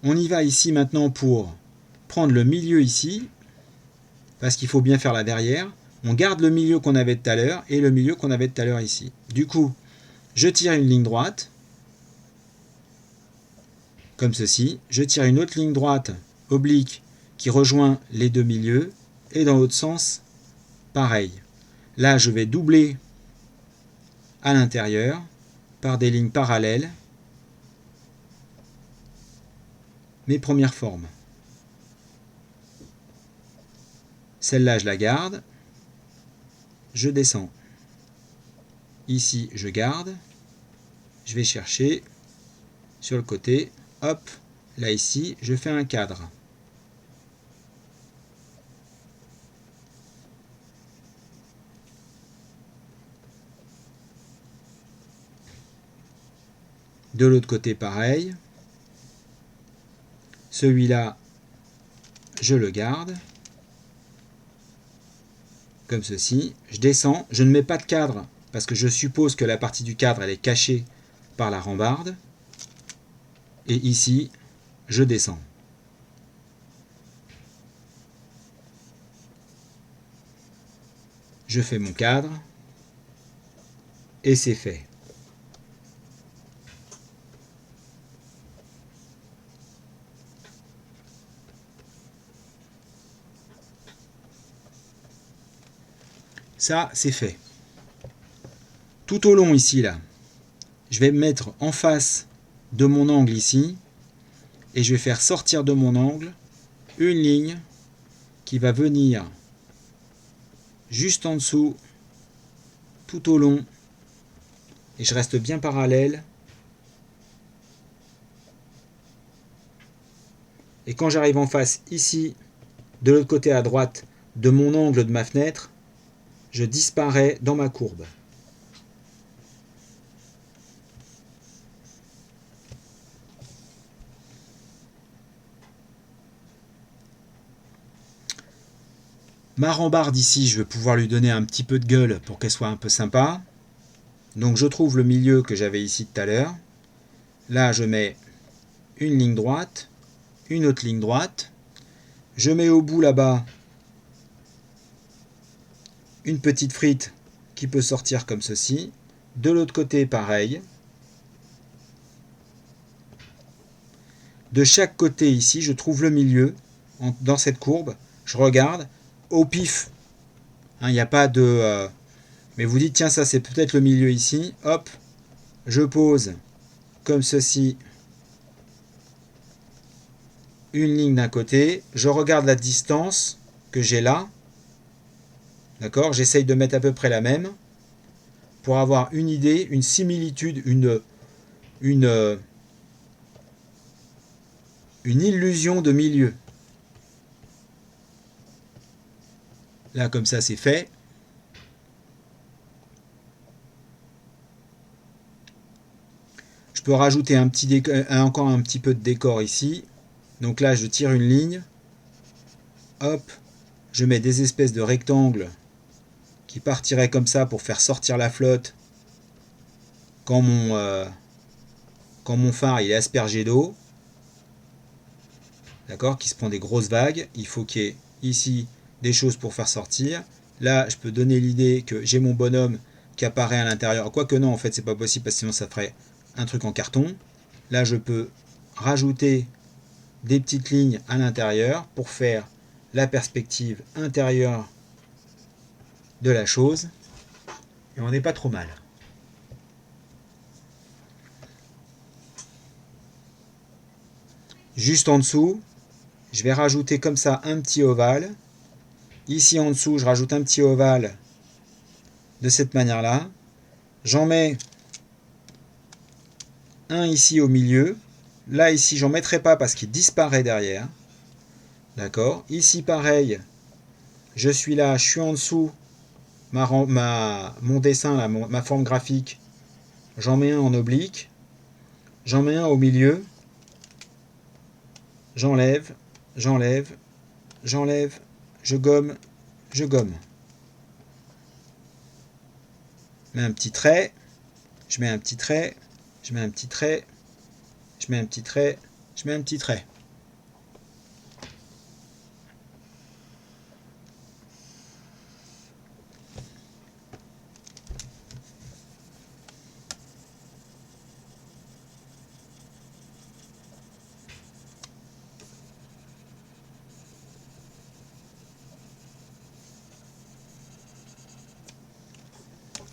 on y va ici maintenant pour prendre le milieu ici, parce qu'il faut bien faire la derrière. On garde le milieu qu'on avait tout à l'heure et le milieu qu'on avait tout à l'heure ici. Du coup, je tire une ligne droite, comme ceci. Je tire une autre ligne droite oblique qui rejoint les deux milieux, et dans l'autre sens, pareil. Là, je vais doubler à l'intérieur par des lignes parallèles mes premières formes. Celle-là, je la garde. Je descends. Ici, je garde. Je vais chercher sur le côté. Hop, là ici, je fais un cadre. De l'autre côté, pareil. Celui-là, je le garde. Comme ceci. Je descends. Je ne mets pas de cadre parce que je suppose que la partie du cadre, elle est cachée par la rambarde. Et ici, je descends. Je fais mon cadre. Et c'est fait. Ça, c'est fait. Tout au long ici, là, je vais me mettre en face de mon angle ici, et je vais faire sortir de mon angle une ligne qui va venir juste en dessous, tout au long, et je reste bien parallèle. Et quand j'arrive en face ici, de l'autre côté à droite de mon angle de ma fenêtre, je disparais dans ma courbe. Ma rambarde ici, je vais pouvoir lui donner un petit peu de gueule pour qu'elle soit un peu sympa. Donc je trouve le milieu que j'avais ici tout à l'heure. Là, je mets une ligne droite, une autre ligne droite. Je mets au bout là-bas une petite frite qui peut sortir comme ceci. De l'autre côté, pareil. De chaque côté ici, je trouve le milieu dans cette courbe. Je regarde au pif. Il n'y a pas de... mais vous dites, tiens, ça c'est peut-être le milieu ici. Hop, je pose comme ceci une ligne d'un côté. Je regarde la distance que j'ai là. D'accord, j'essaye de mettre à peu près la même pour avoir une idée, une similitude, une illusion de milieu. Là, comme ça, c'est fait. Je peux rajouter encore un petit peu de décor ici. Donc là, je tire une ligne. Hop, je mets des espèces de rectangles qui partiraient comme ça pour faire sortir la flotte quand mon phare il est aspergé d'eau. D'accord, qui se prend des grosses vagues. Il faut qu'il y ait ici des choses pour faire sortir. Là, je peux donner l'idée que j'ai mon bonhomme qui apparaît à l'intérieur. Quoique non, en fait, c'est pas possible parce que sinon ça ferait un truc en carton. Là, je peux rajouter des petites lignes à l'intérieur pour faire la perspective intérieure de la chose. Et on n'est pas trop mal. Juste en dessous, je vais rajouter comme ça un petit ovale. Ici en dessous, je rajoute un petit ovale de cette manière-là. J'en mets un ici au milieu. Là, ici, j'en mettrai pas parce qu'il disparaît derrière. D'accord. Ici, pareil. Je suis là, je suis en dessous. Mon dessin, là, ma forme graphique. J'en mets un en oblique. J'en mets un au milieu. J'enlève, j'enlève, j'enlève. Je gomme, je gomme. Je mets un petit trait. Je mets un petit trait. Je mets un petit trait. Je mets un petit trait. Je mets un petit trait.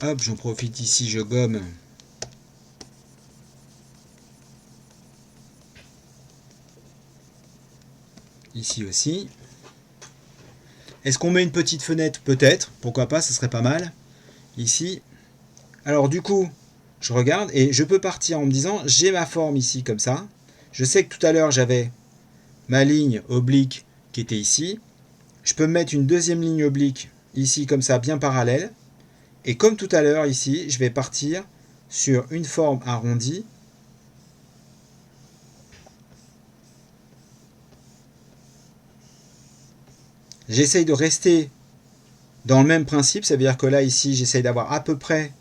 Hop, j'en profite ici, je gomme. Ici aussi. Est-ce qu'on met une petite fenêtre? Peut-être, pourquoi pas, ça serait pas mal. Ici. Alors du coup, je regarde et je peux partir en me disant, j'ai ma forme ici comme ça. Je sais que tout à l'heure, j'avais ma ligne oblique qui était ici. Je peux mettre une deuxième ligne oblique ici comme ça, bien parallèle. Et comme tout à l'heure ici, je vais partir sur une forme arrondie. J'essaye de rester dans le même principe, ça veut dire que là ici, j'essaye d'avoir à peu près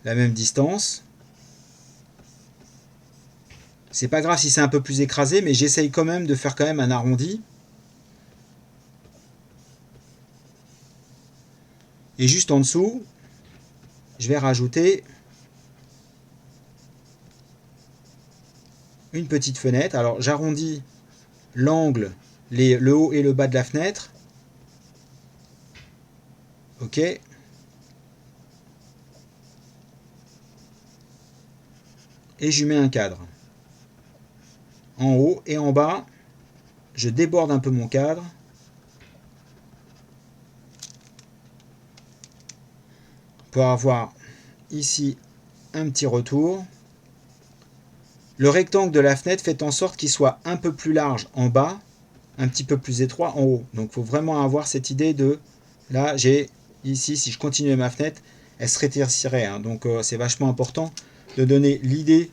la même distance. C'est pas grave si c'est un peu plus écrasé, mais j'essaye quand même de faire quand même un arrondi. Et juste en dessous, je vais rajouter une petite fenêtre. Alors j'arrondis l'angle, le haut et le bas de la fenêtre. OK. Et je lui mets un cadre. En haut et en bas, je déborde un peu mon cadre. Pour avoir ici un petit retour. Le rectangle de la fenêtre fait en sorte qu'il soit un peu plus large en bas, un petit peu plus étroit en haut. Donc il faut vraiment avoir cette idée de, là j'ai ici, si je continuais ma fenêtre, elle se rétrécirait. Hein. Donc c'est vachement important de donner l'idée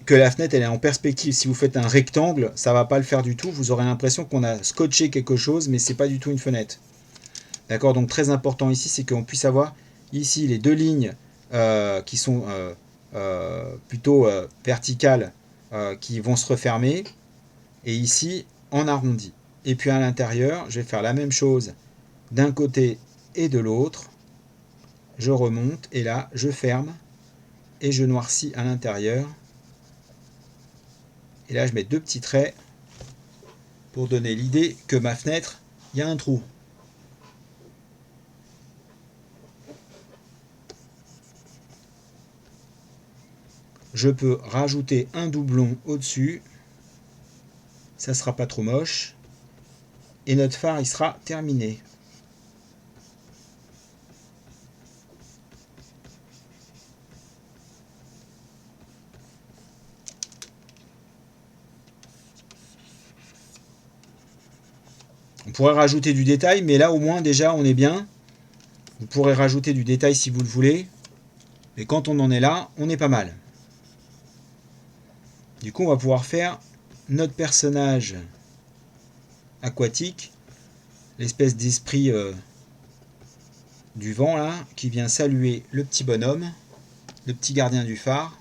que la fenêtre elle est en perspective. Si vous faites un rectangle, ça va pas le faire du tout. Vous aurez l'impression qu'on a scotché quelque chose, mais c'est pas du tout une fenêtre. D'accord. Donc très important ici, c'est qu'on puisse avoir ici les deux lignes qui sont plutôt verticales qui vont se refermer, et ici en arrondi. Et puis à l'intérieur, je vais faire la même chose d'un côté et de l'autre. Je remonte et là je ferme et je noircis à l'intérieur. Et là je mets deux petits traits pour donner l'idée que ma fenêtre, il y a un trou. Je peux rajouter un doublon au-dessus. Ça sera pas trop moche. Et notre phare il sera terminé. On pourrait rajouter du détail, mais là au moins déjà on est bien. Vous pourrez rajouter du détail si vous le voulez. Mais quand on en est là, on est pas mal. Du coup on va pouvoir faire notre personnage aquatique. L'espèce d'esprit du vent là, qui vient saluer le petit bonhomme, le petit gardien du phare.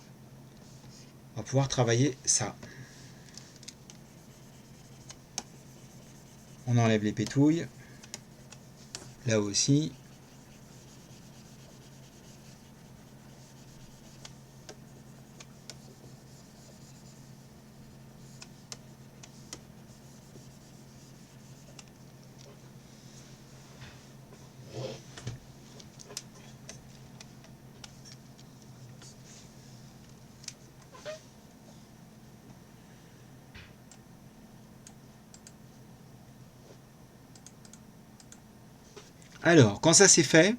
On va pouvoir travailler ça. On enlève les pétouilles. Là aussi. Alors, quand ça c'est fait,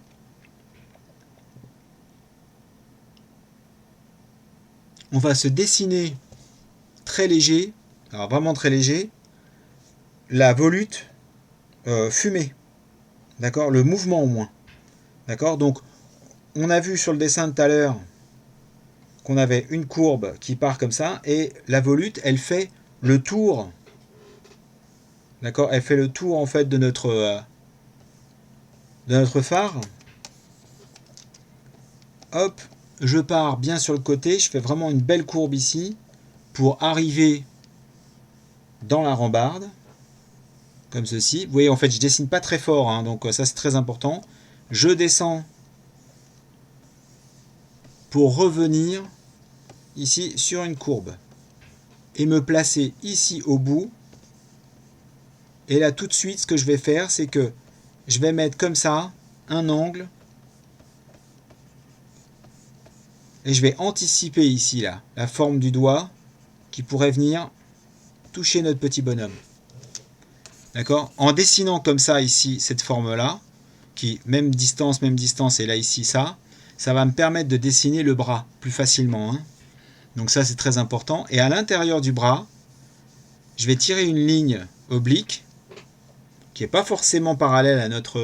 on va se dessiner très léger, alors vraiment très léger, la volute fumée. D'accord. Le mouvement au moins. D'accord. Donc, on a vu sur le dessin de tout à l'heure qu'on avait une courbe qui part comme ça, et la volute, elle fait le tour. D'accord. Elle fait le tour en fait de notre phare. Hop, je pars bien sur le côté, je fais vraiment une belle courbe ici pour arriver dans la rambarde, comme ceci. Vous voyez, en fait, je dessine pas très fort, hein, donc ça c'est très important. Je descends pour revenir ici sur une courbe et me placer ici au bout. Et là, tout de suite, ce que je vais faire, c'est que je vais mettre comme ça un angle et je vais anticiper ici là la forme du doigt qui pourrait venir toucher notre petit bonhomme. D'accord. En dessinant comme ça ici cette forme là, qui même distance, et là ici ça va me permettre de dessiner le bras plus facilement. Hein. Donc ça c'est très important. Et à l'intérieur du bras, je vais tirer une ligne oblique qui n'est pas forcément parallèle à notre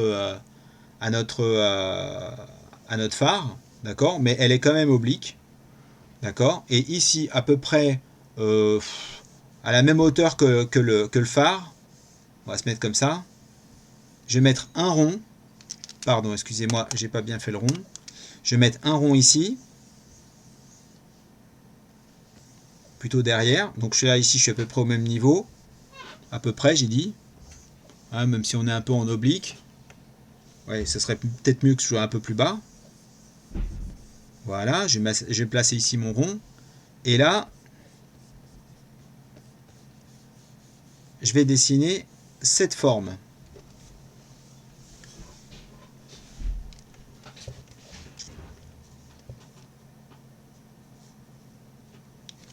phare, d'accord, mais elle est quand même oblique, d'accord. Et ici à peu près à la même hauteur que le phare, on va se mettre comme ça. Je vais mettre un rond. Pardon, excusez-moi, j'ai pas bien fait le rond. Je vais mettre un rond ici, plutôt derrière. Donc je suis là ici, je suis à peu près au même niveau, à peu près, j'ai dit. Hein, même si on est un peu en oblique. Ouais, ce serait peut-être mieux que je sois un peu plus bas. Voilà, je vais placer ici mon rond. Et là, je vais dessiner cette forme.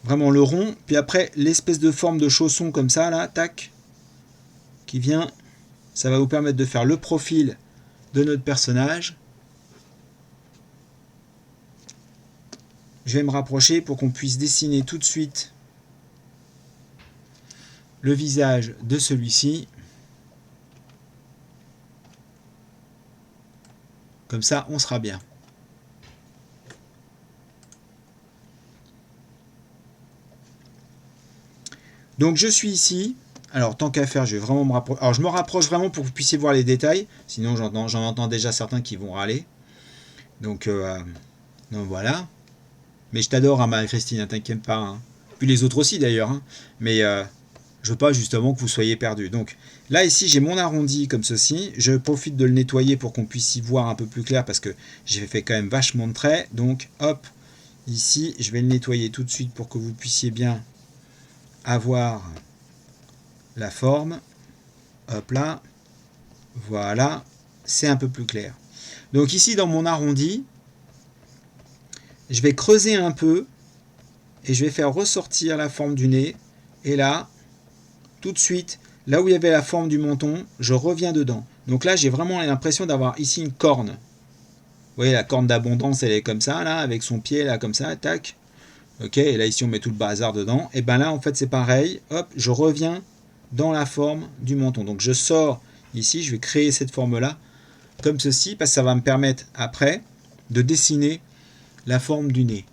Vraiment le rond, puis après l'espèce de forme de chausson comme ça, là, tac, qui vient, ça va vous permettre de faire le profil de notre personnage. Je vais me rapprocher pour qu'on puisse dessiner tout de suite le visage de celui-ci. Comme ça, on sera bien. Donc je suis ici. Alors tant qu'à faire, je vais vraiment me rapprocher. Alors je me rapproche vraiment pour que vous puissiez voir les détails. Sinon j'en entends déjà certains qui vont râler. Donc voilà. Mais je t'adore, hein, Marie-Christine, t'inquiète pas. Hein. Puis les autres aussi d'ailleurs. Hein. Mais je veux pas justement que vous soyez perdus. Donc là ici j'ai mon arrondi comme ceci. Je profite de le nettoyer pour qu'on puisse y voir un peu plus clair parce que j'ai fait quand même vachement de traits. Donc hop, ici je vais le nettoyer tout de suite pour que vous puissiez bien avoir la forme. Hop là. Voilà. C'est un peu plus clair. Donc ici dans mon arrondi, je vais creuser un peu et je vais faire ressortir la forme du nez. Et là, tout de suite, là où il y avait la forme du menton, je reviens dedans. Donc là, j'ai vraiment l'impression d'avoir ici une corne. Vous voyez, la corne d'abondance, elle est comme ça, là, avec son pied, là, comme ça, tac. Ok, et là, ici, on met tout le bazar dedans. Et ben là, en fait, c'est pareil. Hop, je reviens dans la forme du menton. Donc, je sors ici, je vais créer cette forme-là, comme ceci, parce que ça va me permettre, après, de dessiner la forme du nez.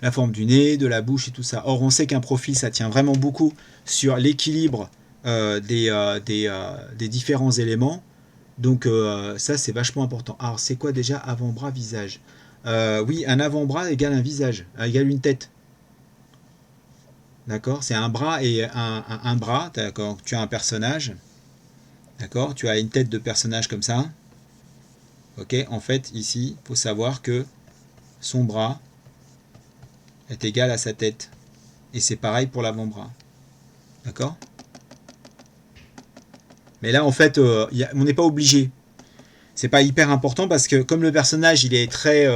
La forme du nez, de la bouche et tout ça. Or, on sait qu'un profil, ça tient vraiment beaucoup sur l'équilibre des différents éléments. Donc, ça, c'est vachement important. Alors, c'est quoi déjà avant-bras, visage oui, un avant-bras égale un visage, égale une tête. D'accord. C'est un bras et un bras. D'accord. Tu as un personnage. D'accord. Tu as une tête de personnage comme ça. Ok. En fait, ici, il faut savoir que son bras est égal à sa tête. Et c'est pareil pour l'avant-bras. D'accord. Mais là, en fait, on n'est pas obligé. C'est pas hyper important parce que comme le personnage, il est très...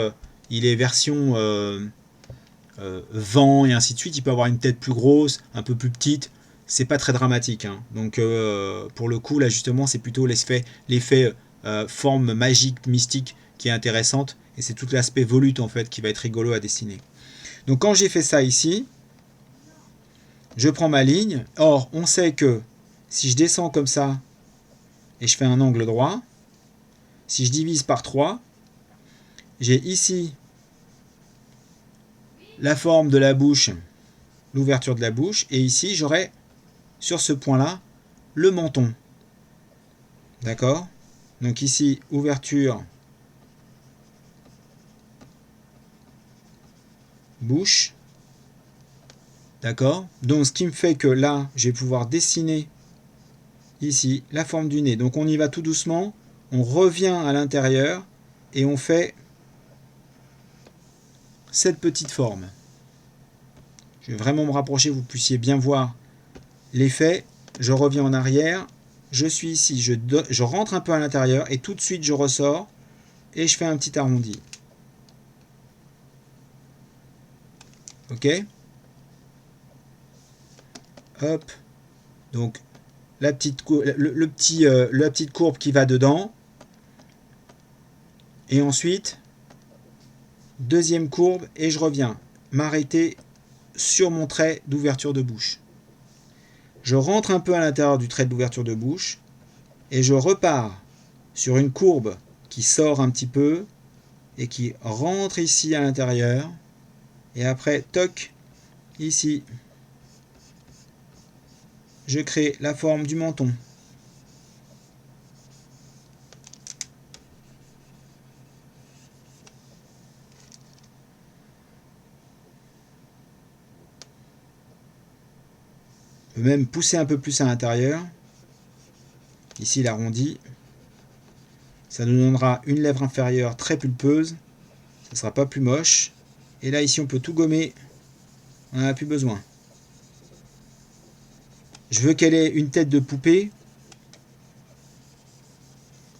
il est version vent et ainsi de suite, il peut avoir une tête plus grosse, un peu plus petite. C'est pas très dramatique. Hein. Donc, pour le coup, là, justement, c'est plutôt l'effet forme magique, mystique qui est intéressante. Et c'est tout l'aspect volute, en fait, qui va être rigolo à dessiner. Donc, quand j'ai fait ça ici, je prends ma ligne. Or, on sait que si je descends comme ça et je fais un angle droit, si je divise par 3, j'ai ici la forme de la bouche, l'ouverture de la bouche, et ici j'aurai sur ce point-là le menton. D'accord. Donc ici, ouverture, bouche. D'accord. Donc ce qui me fait que là, je vais pouvoir dessiner ici la forme du nez. Donc on y va tout doucement, on revient à l'intérieur et on fait cette petite forme. Je vais vraiment me rapprocher, vous puissiez bien voir l'effet. Je reviens en arrière, je suis ici, je rentre un peu à l'intérieur et tout de suite je ressors et je fais un petit arrondi. Ok. Hop. Donc la petite la petite courbe qui va dedans. Et ensuite, deuxième courbe et je reviens m'arrêter sur mon trait d'ouverture de bouche. Je rentre un peu à l'intérieur du trait d'ouverture de bouche et je repars sur une courbe qui sort un petit peu et qui rentre ici à l'intérieur. Et après, toc, ici, je crée la forme du menton. Je peux même pousser un peu plus à l'intérieur. Ici, l'arrondi. Ça nous donnera une lèvre inférieure très pulpeuse. Ça ne sera pas plus moche. Et là, ici, on peut tout gommer. On n'en a plus besoin. Je veux qu'elle ait une tête de poupée.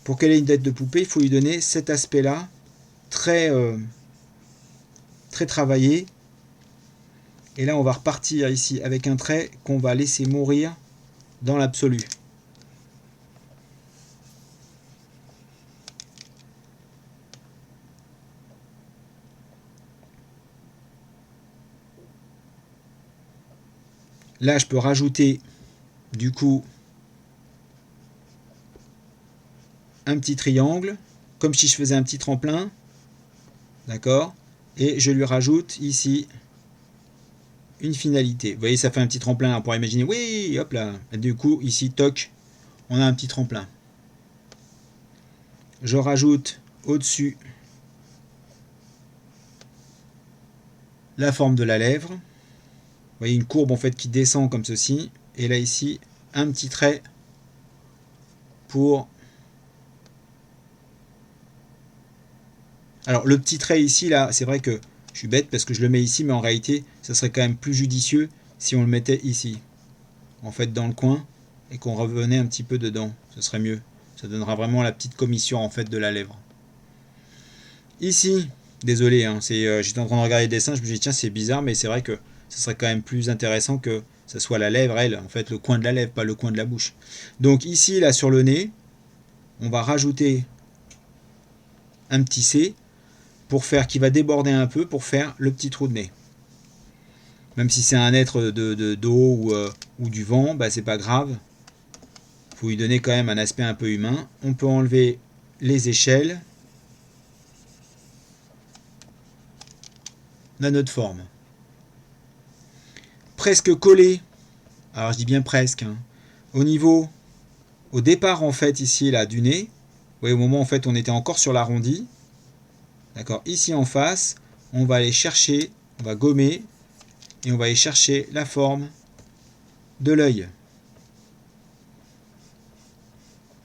Pour qu'elle ait une tête de poupée, il faut lui donner cet aspect-là, très, très travaillé. Et là, on va repartir ici avec un trait qu'on va laisser mourir dans l'absolu. Là, je peux rajouter, du coup, un petit triangle, comme si je faisais un petit tremplin. D'accord? Et je lui rajoute ici une finalité. Vous voyez, ça fait un petit tremplin. On pourrait imaginer, oui, hop là. Et du coup, ici, toc, on a un petit tremplin. Je rajoute au-dessus la forme de la lèvre. Vous voyez, une courbe en fait qui descend comme ceci. Et là, ici, un petit trait pour... Alors, le petit trait ici, là, c'est vrai que je suis bête parce que je le mets ici, mais en réalité, ça serait quand même plus judicieux si on le mettait ici. En fait, dans le coin, et qu'on revenait un petit peu dedans. Ce serait mieux. Ça donnera vraiment la petite commissure en fait de la lèvre. Ici, désolé, hein, j'étais en train de regarder le dessin, je me suis dit tiens c'est bizarre, mais c'est vrai que ce serait quand même plus intéressant que ce soit la lèvre, elle, en fait le coin de la lèvre, pas le coin de la bouche. Donc ici, là sur le nez, on va rajouter un petit C pour faire qui va déborder un peu pour faire le petit trou de nez. Même si c'est un être d'eau ou du vent, bah c'est pas grave. Faut lui donner quand même un aspect un peu humain. On peut enlever les échelles à notre forme. Presque collé, alors je dis bien presque, hein, au départ en fait ici là du nez, vous voyez au moment en fait on était encore sur l'arrondi, d'accord, ici en face, on va aller chercher, on va gommer, et on va aller chercher la forme de l'œil.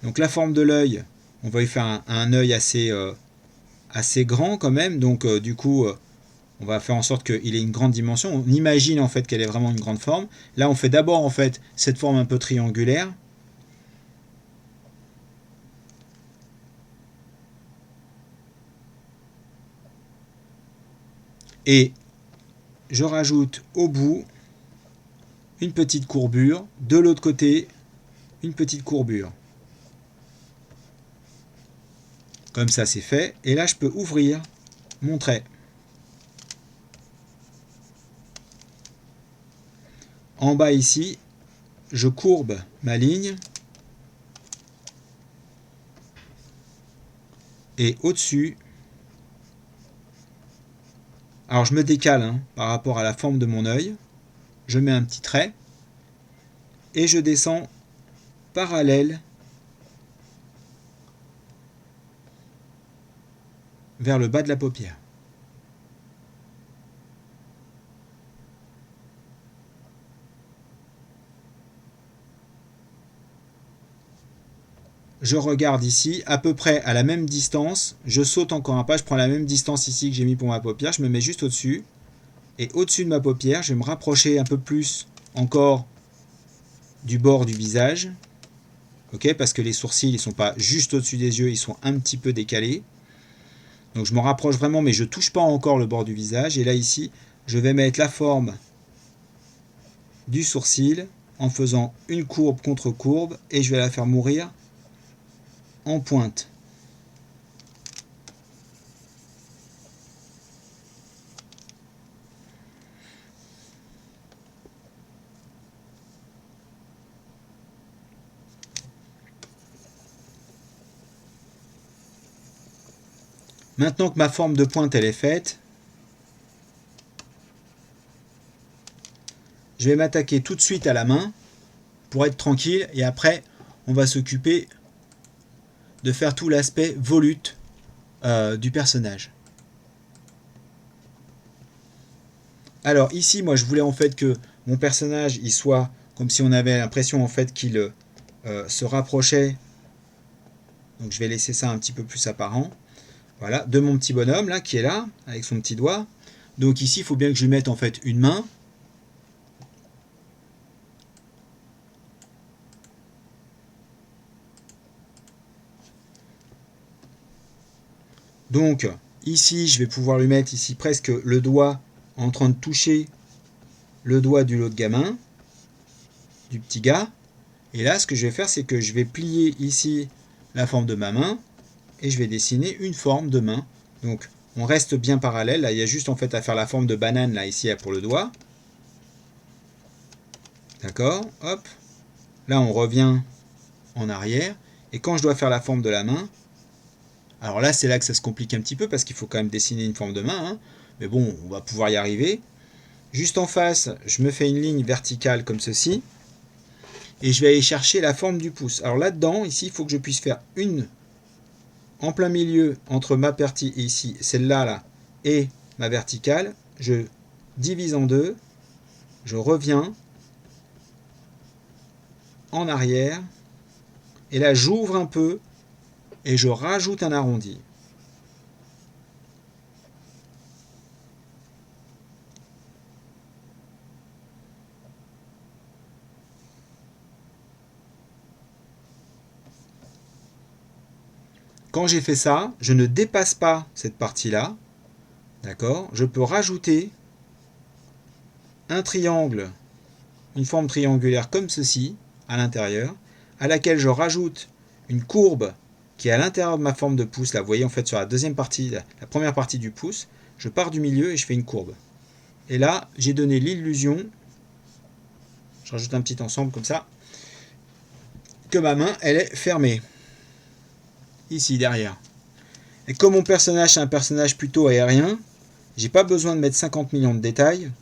Donc la forme de l'œil, on va y faire un œil assez grand quand même, donc du coup on va faire en sorte qu'il ait une grande dimension. On imagine en fait qu'elle ait vraiment une grande forme. Là, on fait d'abord en fait cette forme un peu triangulaire. Et je rajoute au bout une petite courbure. De l'autre côté, une petite courbure. Comme ça, c'est fait. Et là, je peux ouvrir mon trait. En bas ici, je courbe ma ligne. Et au-dessus, alors je me décale par rapport à la forme de mon œil. Je mets un petit trait. Et je descends parallèle vers le bas de la paupière. Je regarde ici, à peu près à la même distance, je saute encore un pas, je prends la même distance ici que j'ai mis pour ma paupière, je me mets juste au-dessus, et au-dessus de ma paupière, je vais me rapprocher un peu plus encore du bord du visage, ok, parce que les sourcils ils sont pas juste au-dessus des yeux, ils sont un petit peu décalés, donc je me rapproche vraiment, mais je touche pas encore le bord du visage, et là ici, je vais mettre la forme du sourcil en faisant une courbe contre courbe, et je vais la faire mourir en pointe. Maintenant que ma forme de pointe elle est faite, je vais m'attaquer tout de suite à la main pour être tranquille et après on va s'occuper de faire tout l'aspect volute du personnage. Alors ici moi je voulais en fait que mon personnage il soit comme si on avait l'impression en fait qu'il se rapprochait, donc je vais laisser ça un petit peu plus apparent, voilà, de mon petit bonhomme là qui est là avec son petit doigt. Donc ici il faut bien que je lui mette en fait une main. Donc ici je vais pouvoir lui mettre ici presque le doigt en train de toucher le doigt de l'autre gamin, du petit gars. Et là, ce que je vais faire, c'est que je vais plier ici la forme de ma main et je vais dessiner une forme de main. Donc, on reste bien parallèle. Là, il y a juste en fait à faire la forme de banane là ici pour le doigt. D'accord, hop. Là, on revient en arrière. Et quand je dois faire la forme de la main, alors là, c'est là que ça se complique un petit peu parce qu'il faut quand même dessiner une forme de main. Hein. Mais bon, on va pouvoir y arriver. Juste en face, je me fais une ligne verticale comme ceci. Et je vais aller chercher la forme du pouce. Alors là-dedans, ici, il faut que je puisse faire une en plein milieu entre ma partie ici, celle-là, là, et ma verticale. Je divise en deux. Je reviens en arrière. Et là, j'ouvre un peu et je rajoute un arrondi. Quand j'ai fait ça, je ne dépasse pas cette partie-là. D'accord ? Je peux rajouter un triangle, une forme triangulaire comme ceci, à l'intérieur, à laquelle je rajoute une courbe qui est à l'intérieur de ma forme de pouce. Là, vous voyez en fait sur la deuxième partie, la première partie du pouce, je pars du milieu et je fais une courbe. Et là, j'ai donné l'illusion, je rajoute un petit ensemble comme ça, que ma main, elle est fermée. Ici, derrière. Et comme mon personnage, c'est un personnage plutôt aérien, j'ai pas besoin de mettre 50 millions de détails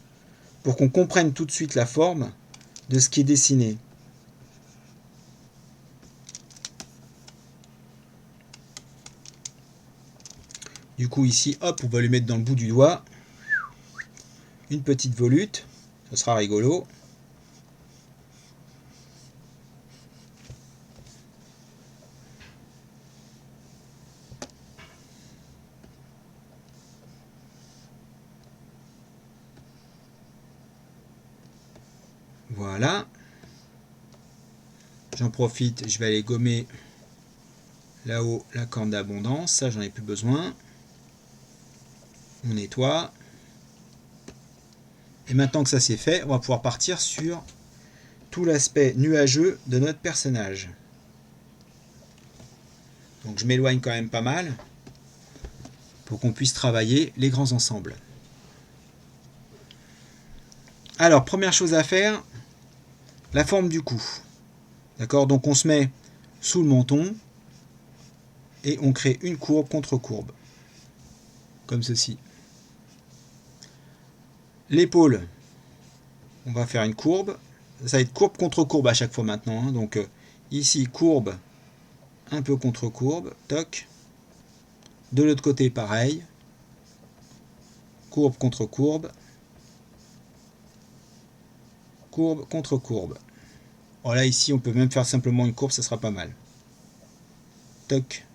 pour qu'on comprenne tout de suite la forme de ce qui est dessiné. Du coup ici, hop, on va lui mettre dans le bout du doigt une petite volute, ça sera rigolo. Voilà. J'en profite, je vais aller gommer là-haut la corne d'abondance, ça j'en ai plus besoin. On nettoie. Et maintenant que ça c'est fait, on va pouvoir partir sur tout l'aspect nuageux de notre personnage. Donc je m'éloigne quand même pas mal pour qu'on puisse travailler les grands ensembles. Alors, première chose à faire, la forme du cou. D'accord ? Donc on se met sous le menton et on crée une courbe contre courbe. Comme ceci. L'épaule, on va faire une courbe. Ça va être courbe contre courbe à chaque fois maintenant. Hein. Donc ici, courbe, un peu contre courbe. Toc. De l'autre côté, pareil. Courbe contre courbe. Courbe contre courbe. Voilà, ici, on peut même faire simplement une courbe, ça sera pas mal. Toc.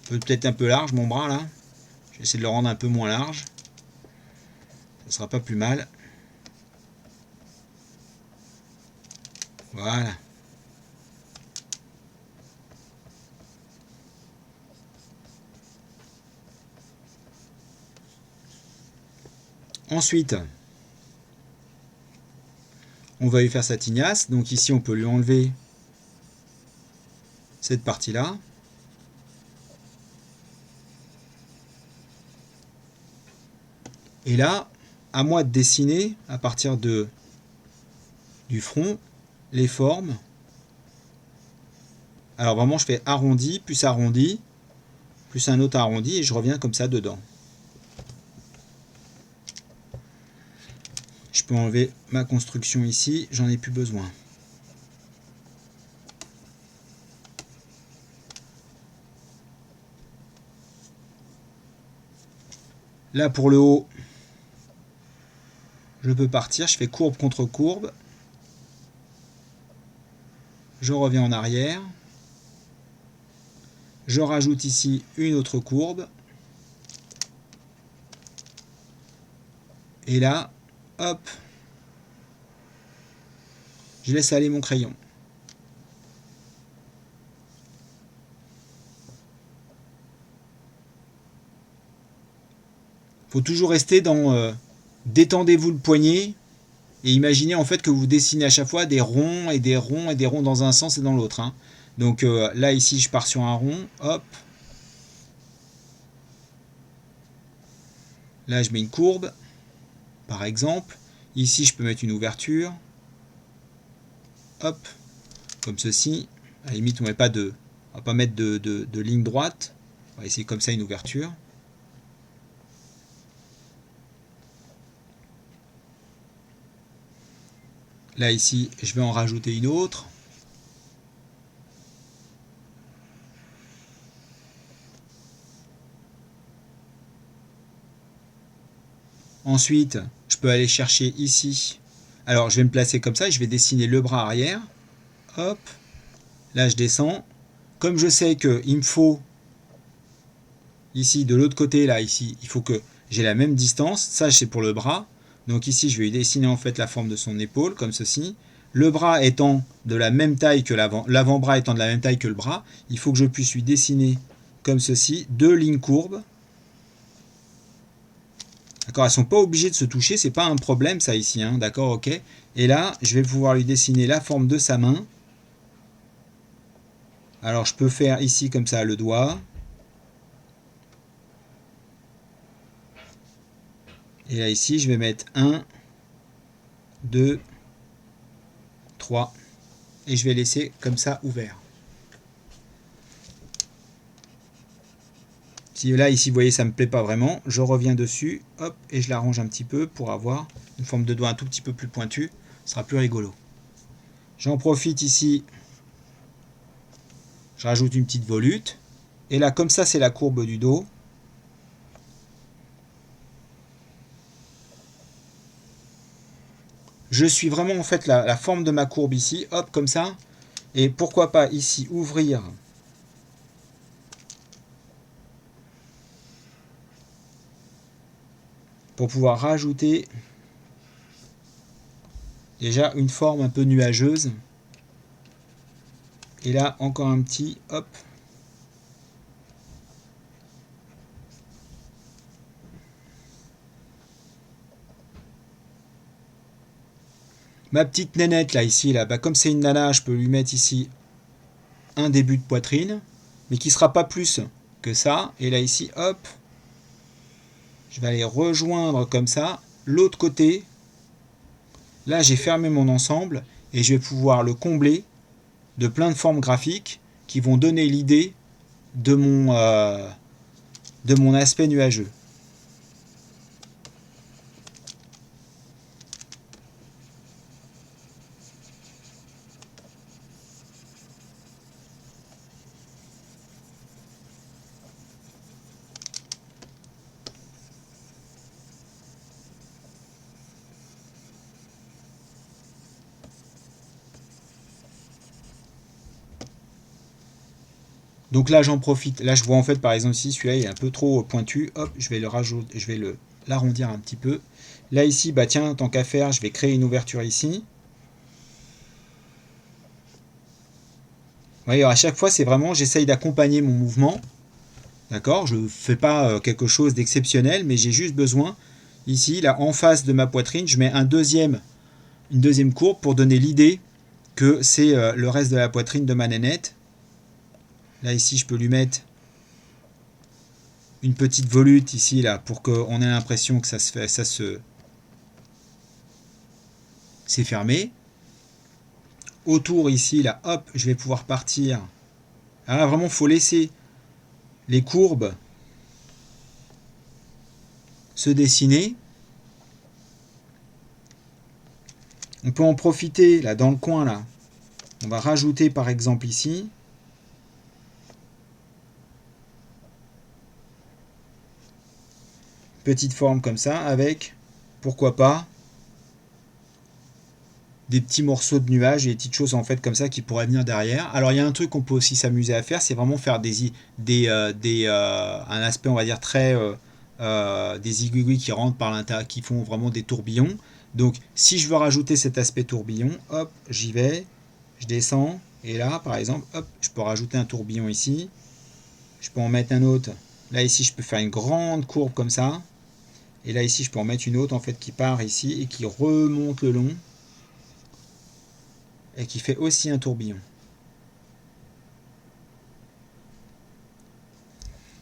Peut-être un peu large, mon bras, là. Je vais essayer de le rendre un peu moins large. Ça sera pas plus mal. Voilà. Ensuite, on va lui faire sa tignasse. Donc ici, on peut lui enlever cette partie-là. Et là, à moi de dessiner à partir du front les formes. Alors vraiment, je fais arrondi, plus un autre arrondi, et je reviens comme ça dedans. Je peux enlever ma construction ici, j'en ai plus besoin. Là, pour le haut, je peux partir, je fais courbe contre courbe. Je reviens en arrière. Je rajoute ici une autre courbe. Et là, hop, je laisse aller mon crayon. faut toujours rester dans détendez-vous le poignet et imaginez en fait que vous dessinez à chaque fois des ronds et des ronds et des ronds dans un sens et dans l'autre. Hein. Donc là ici je pars sur un rond, hop. Là je mets une courbe, par exemple. Ici je peux mettre une ouverture. Hop, comme ceci. À la limite on va pas mettre de ligne droite. On va essayer comme ça une ouverture. Là ici je vais en rajouter une autre. Ensuite, je peux aller chercher ici. Alors, je vais me placer comme ça et je vais dessiner le bras arrière. Hop. Là, je descends. Comme je sais qu'il me faut, ici, de l'autre côté, là, ici, il faut que j'ai la même distance. Ça, c'est pour le bras. Donc ici, je vais lui dessiner en fait la forme de son épaule, comme ceci. Le bras étant de la même taille que l'avant-bras étant de la même taille que le bras, il faut que je puisse lui dessiner comme ceci, deux lignes courbes. D'accord, elles sont pas obligées de se toucher, c'est pas un problème ça ici, hein, d'accord, ok. Et là, je vais pouvoir lui dessiner la forme de sa main. Alors je peux faire ici comme ça le doigt. Et là ici, je vais mettre 1, 2, 3. Et je vais laisser comme ça ouvert. Si là ici vous voyez ça me plaît pas vraiment, je reviens dessus, hop, et je l'arrange un petit peu pour avoir une forme de doigt un tout petit peu plus pointue, ce sera plus rigolo. J'en profite ici, je rajoute une petite volute, et là comme ça c'est la courbe du dos. Je suis vraiment en fait la forme de ma courbe ici, hop comme ça, et pourquoi pas ici ouvrir pour pouvoir rajouter déjà une forme un peu nuageuse. Et là, encore un petit, hop. Ma petite nénette, là, ici, là, bah, comme c'est une nana, je peux lui mettre ici un début de poitrine, mais qui ne sera pas plus que ça. Et là, ici, hop, je vais aller rejoindre comme ça. L'autre côté, là, j'ai fermé mon ensemble et je vais pouvoir le combler de plein de formes graphiques qui vont donner l'idée de mon aspect nuageux. Donc là j'en profite, là je vois en fait par exemple ici celui-là il est un peu trop pointu, hop je vais le rajouter, je vais l'arrondir un petit peu. Là ici bah tiens tant qu'à faire je vais créer une ouverture ici. Vous voyez à chaque fois c'est vraiment j'essaye d'accompagner mon mouvement, d'accord, je ne fais pas quelque chose d'exceptionnel mais j'ai juste besoin ici là en face de ma poitrine je mets une deuxième courbe pour donner l'idée que c'est le reste de la poitrine de ma nénette. Là ici je peux lui mettre une petite volute ici là pour qu'on ait l'impression que c'est fermé. Autour ici là, hop, je vais pouvoir partir. Alors là vraiment faut laisser les courbes se dessiner. On peut en profiter là dans le coin là. On va rajouter par exemple ici petite forme comme ça avec, pourquoi pas, des petits morceaux de nuages et des petites choses en fait comme ça qui pourraient venir derrière. Alors il y a un truc qu'on peut aussi s'amuser à faire, c'est vraiment faire un aspect on va dire très des aiguilles qui rentrent par l'intérieur, qui font vraiment des tourbillons. Donc si je veux rajouter cet aspect tourbillon, hop, j'y vais, je descends et là par exemple, hop, je peux rajouter un tourbillon ici. Je peux en mettre un autre. Là ici je peux faire une grande courbe comme ça. Et là ici je peux en mettre une autre en fait qui part ici et qui remonte le long et qui fait aussi un tourbillon.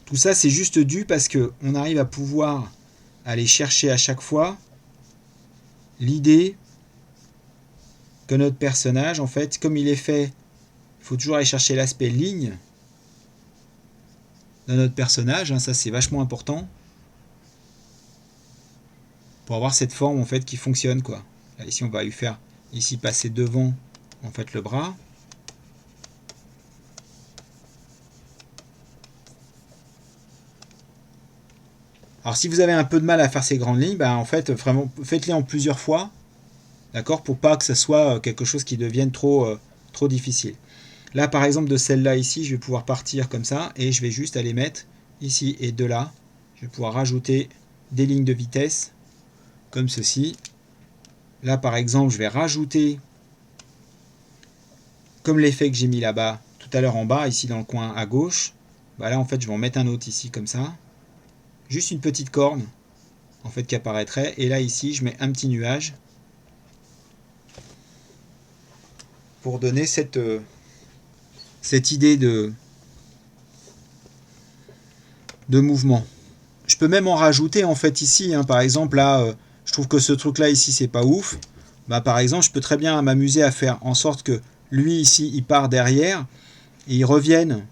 Tout ça c'est juste dû parce que on arrive à pouvoir aller chercher à chaque fois l'idée que notre personnage, en fait, comme il est fait, il faut toujours aller chercher l'aspect ligne de notre personnage, hein, ça c'est vachement important pour avoir cette forme en fait qui fonctionne quoi. Là, ici on va lui faire ici passer devant en fait le bras. Alors si vous avez un peu de mal à faire ces grandes lignes, en fait vraiment faites-les en plusieurs fois, d'accord, pour pas que ça soit quelque chose qui devienne trop difficile. Là par exemple de celle-là ici, je vais pouvoir partir comme ça et je vais juste aller mettre ici et de là, je vais pouvoir rajouter des lignes de vitesse comme ceci. Là par exemple je vais rajouter, comme l'effet que j'ai mis là-bas tout à l'heure en bas, ici dans le coin à gauche, là en fait je vais en mettre un autre ici comme ça, juste une petite corne en fait qui apparaîtrait, et là ici je mets un petit nuage pour donner cette idée de mouvement. Je peux même en rajouter en fait ici, hein, par exemple là je trouve que ce truc là ici c'est pas ouf, par exemple je peux très bien m'amuser à faire en sorte que lui ici il part derrière et il revienne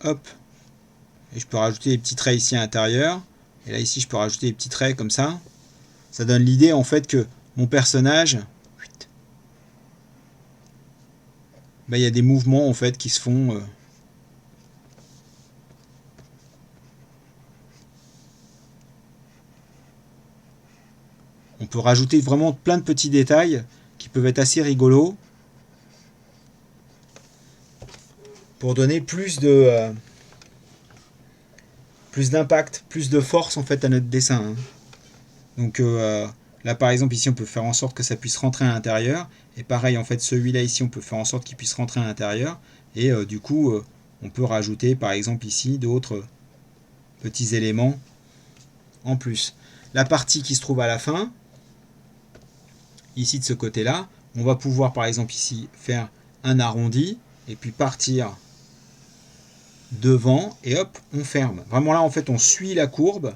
hop, et je peux rajouter des petits traits ici à l'intérieur, et là ici je peux rajouter des petits traits comme ça. Ça donne l'idée en fait que mon personnage, il y a des mouvements en fait qui se font. On peut rajouter vraiment plein de petits détails qui peuvent être assez rigolos pour donner plus d'impact, plus de force en fait à notre dessin, hein. Donc là par exemple ici on peut faire en sorte que ça puisse rentrer à l'intérieur, et pareil en fait celui-là ici on peut faire en sorte qu'il puisse rentrer à l'intérieur, et du coup on peut rajouter par exemple ici d'autres petits éléments en plus. La partie qui se trouve à la fin, ici de ce côté là, on va pouvoir par exemple ici faire un arrondi et puis partir devant et hop on ferme. Vraiment là en fait on suit la courbe,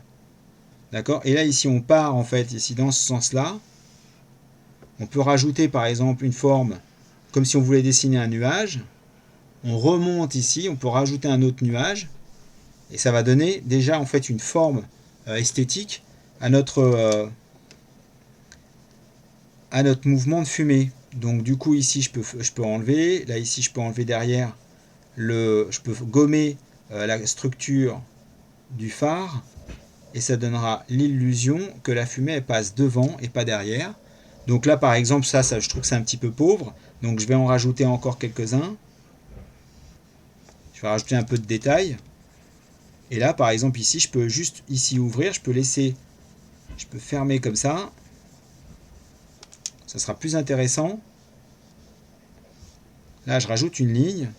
d'accord, et là ici on part en fait ici dans ce sens là. On peut rajouter par exemple une forme comme si on voulait dessiner un nuage, on remonte ici, on peut rajouter un autre nuage et ça va donner déjà en fait une forme esthétique à notre mouvement de fumée. Donc du coup ici je peux enlever, là ici je peux enlever derrière je peux gommer la structure du phare et ça donnera l'illusion que la fumée elle passe devant et pas derrière. Donc là par exemple ça je trouve que c'est un petit peu pauvre, donc je vais en rajouter encore quelques-uns. Je vais rajouter un peu de détails. Et là par exemple ici je peux juste ici ouvrir, je peux fermer comme ça. Ça sera plus intéressant. Là je rajoute une ligne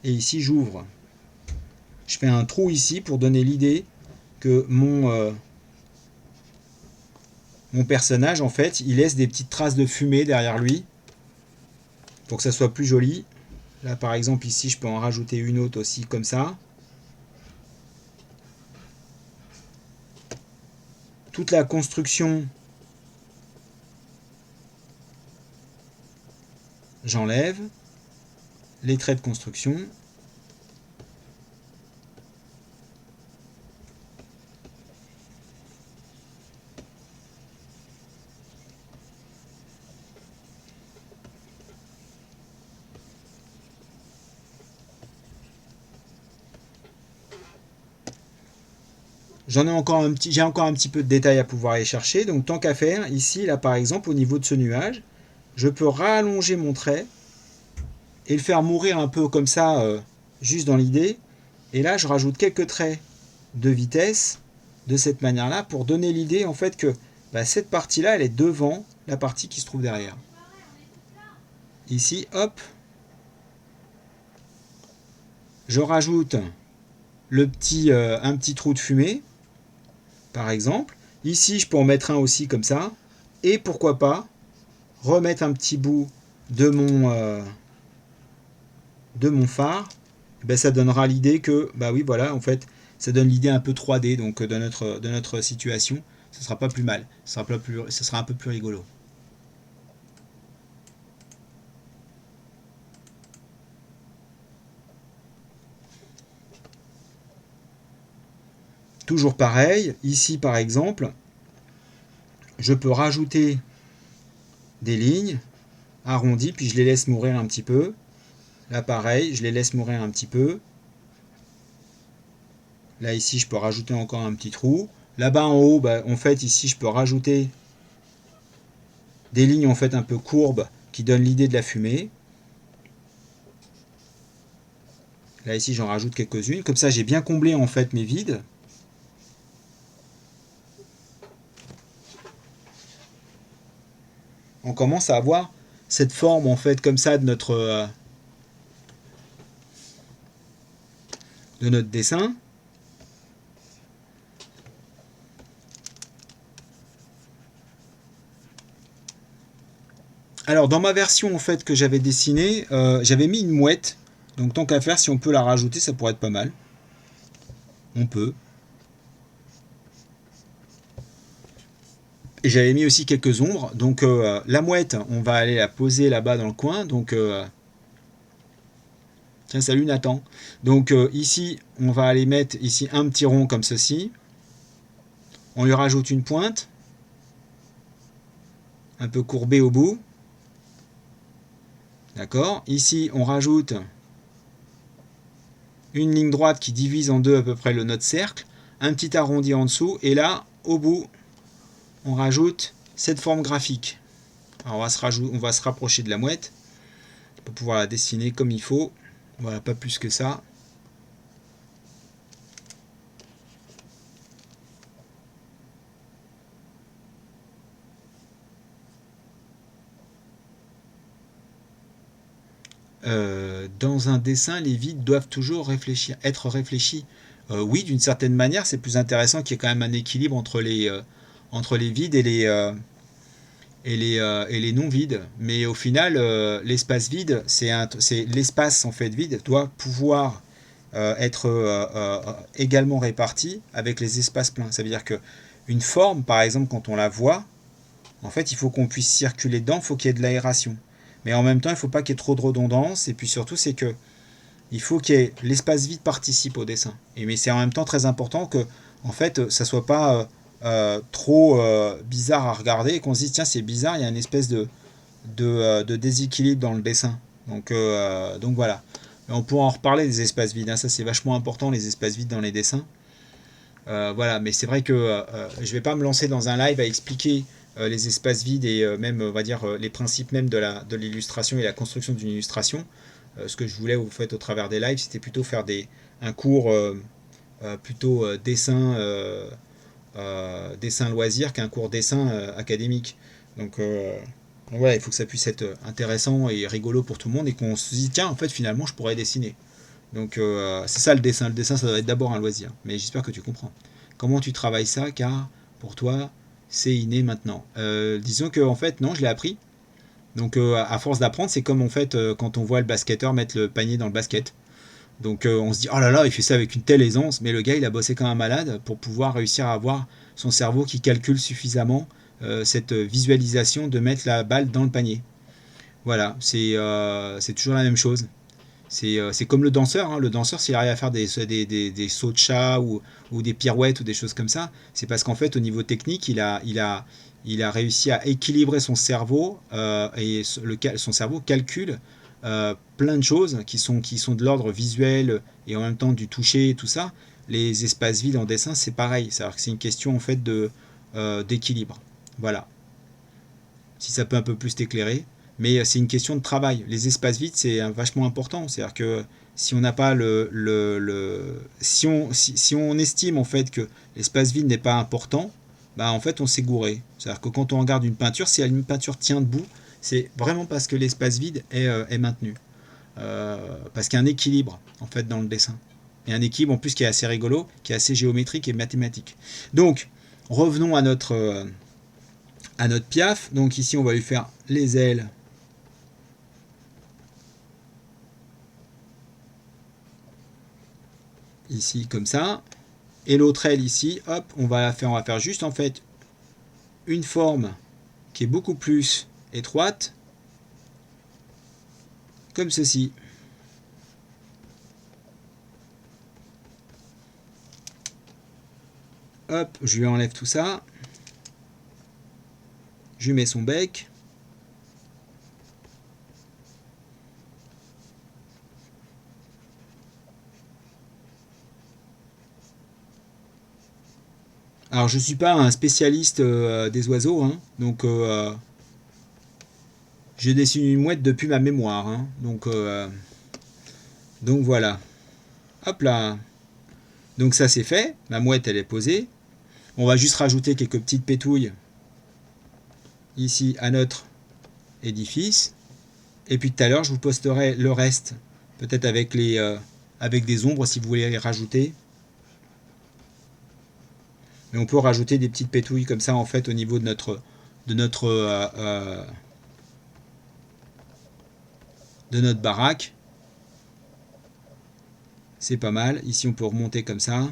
et ici j'ouvre. Je fais un trou ici pour donner l'idée que mon personnage en fait il laisse des petites traces de fumée derrière lui pour que ça soit plus joli. Là par exemple ici je peux en rajouter une autre aussi comme ça. Toute la construction j'enlève les traits de construction. J'ai encore un petit peu de détails à pouvoir aller chercher, donc tant qu'à faire, ici, là par exemple, au niveau de ce nuage, je peux rallonger mon trait et le faire mourir un peu comme ça, juste dans l'idée. Et là, je rajoute quelques traits de vitesse de cette manière-là pour donner l'idée en fait que cette partie-là, elle est devant la partie qui se trouve derrière. Ici, hop, je rajoute un petit trou de fumée, par exemple. Ici, je peux en mettre un aussi comme ça. Et pourquoi pas remettre un petit bout de mon phare. Ben, ça donnera l'idée que, bah oui, voilà, en fait, ça donne l'idée un peu 3D donc de notre situation. Ce sera pas plus mal. Ce sera un peu plus rigolo. Toujours pareil, ici par exemple, je peux rajouter des lignes arrondies, puis je les laisse mourir un petit peu. Là pareil, je les laisse mourir un petit peu. Là ici, je peux rajouter encore un petit trou. Là-bas en haut, bah, en fait, ici, je peux rajouter des lignes en fait un peu courbes qui donnent l'idée de la fumée. Là ici, j'en rajoute quelques-unes. Comme ça, j'ai bien comblé en fait mes vides. On commence à avoir cette forme en fait comme ça de notre dessin. Alors dans ma version en fait que j'avais dessinée, j'avais mis une mouette. Donc tant qu'à faire, si on peut la rajouter, ça pourrait être pas mal. On peut. Et j'avais mis aussi quelques ombres. Donc la mouette, on va aller la poser là-bas dans le coin. Donc tiens, salut Nathan. Donc ici, on va aller mettre ici un petit rond comme ceci. On lui rajoute une pointe, un peu courbée au bout. D'accord. Ici, on rajoute une ligne droite qui divise en deux à peu près notre cercle, un petit arrondi en dessous, et là, au bout, on rajoute cette forme graphique. Alors on va se rapprocher de la mouette pour pouvoir la dessiner comme il faut. Voilà, pas plus que ça. Dans un dessin, les vides doivent toujours être réfléchis. Oui, d'une certaine manière, c'est plus intéressant qu'il y ait quand même un équilibre entre les vides et les non vides. Mais au final, l'espace vide, c'est l'espace en fait vide doit pouvoir être également réparti avec les espaces pleins. Ça veut dire que une forme, par exemple, quand on la voit, en fait, il faut qu'on puisse circuler dedans, il faut qu'il y ait de l'aération. Mais en même temps, il ne faut pas qu'il y ait trop de redondance. Et puis surtout, c'est que il faut que l'espace vide participe au dessin. Mais c'est en même temps très important que, en fait, ça soit pas trop bizarre à regarder et qu'on se dise tiens c'est bizarre, il y a une espèce de déséquilibre dans le dessin. Donc voilà. On pourra en reparler des espaces vides. Hein. Ça c'est vachement important les espaces vides dans les dessins. Voilà, mais c'est vrai que je vais pas me lancer dans un live à expliquer les espaces vides et même on va dire les principes même de l'illustration et la construction d'une illustration. Ce que je voulais vous faites au travers des lives, c'était plutôt faire un cours plutôt dessin loisir qu'un cours dessin académique. Donc voilà, il faut que ça puisse être intéressant et rigolo pour tout le monde et qu'on se dise tiens en fait finalement je pourrais dessiner. Donc c'est ça le dessin. Le dessin ça doit être d'abord un loisir. Mais j'espère que tu comprends. Comment tu travailles ça car pour toi c'est inné maintenant. Disons que en fait non je l'ai appris. Donc à force d'apprendre c'est comme en fait quand on voit le basketteur mettre le panier dans le basket. Donc on se dit oh là là il fait ça avec une telle aisance, mais le gars il a bossé comme un malade pour pouvoir réussir à avoir son cerveau qui calcule suffisamment cette visualisation de mettre la balle dans le panier. Voilà, c'est toujours la même chose. C'est comme le danseur, hein. Le danseur s'il arrive à faire des sauts de chat ou des pirouettes ou des choses comme ça, c'est parce qu'en fait au niveau technique il a réussi à équilibrer son cerveau et son cerveau calcule plein de choses qui sont de l'ordre visuel et en même temps du toucher et tout ça. Les espaces vides en dessin, c'est pareil. C'est-à-dire que c'est une question en fait d'équilibre. Voilà. Si ça peut un peu plus t'éclairer. Mais c'est une question de travail. Les espaces vides, c'est vachement important. C'est-à-dire que si on n'a pas si on estime en fait que l'espace vide n'est pas important, bah en fait on s'est gouré. C'est-à-dire que quand on regarde une peinture, si une peinture tient debout, c'est vraiment parce que l'espace vide est maintenu. parce qu'il y a un équilibre en fait dans le dessin. Et un équilibre en plus qui est assez rigolo, qui est assez géométrique et mathématique. Donc, revenons à notre Piaf. Donc ici, on va lui faire les ailes. Ici, comme ça. Et l'autre aile ici, hop, on va faire juste en fait une forme qui est beaucoup plus étroite, comme ceci. Hop, je lui enlève tout ça. Je lui mets son bec. Alors je suis pas un spécialiste des oiseaux, hein, donc je dessine une mouette depuis ma mémoire, hein, donc voilà. Hop là. Donc ça c'est fait, ma mouette elle est posée. On va juste rajouter quelques petites pétouilles ici à notre édifice. Et puis tout à l'heure je vous posterai le reste, peut-être avec des ombres si vous voulez les rajouter. Mais on peut rajouter des petites pétouilles comme ça en fait au niveau de notre baraque. C'est pas mal. Ici on peut remonter comme ça.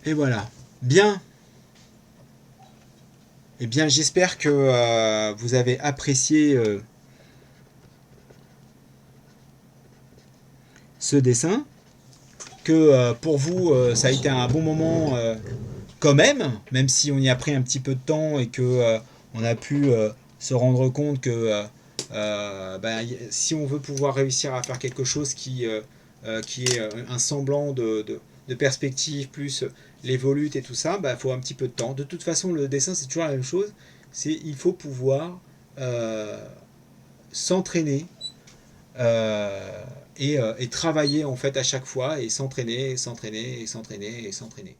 Et voilà. Bien. Eh bien j'espère que vous avez apprécié ce dessin. Que pour vous ça a été un bon moment quand même si on y a pris un petit peu de temps et que on a pu se rendre compte que si on veut pouvoir réussir à faire quelque chose qui est un semblant de perspective plus les volutes et tout ça, il faut un petit peu de temps. De toute façon, le dessin, c'est toujours la même chose. Il faut pouvoir s'entraîner et travailler en fait à chaque fois et s'entraîner, s'entraîner, s'entraîner et s'entraîner.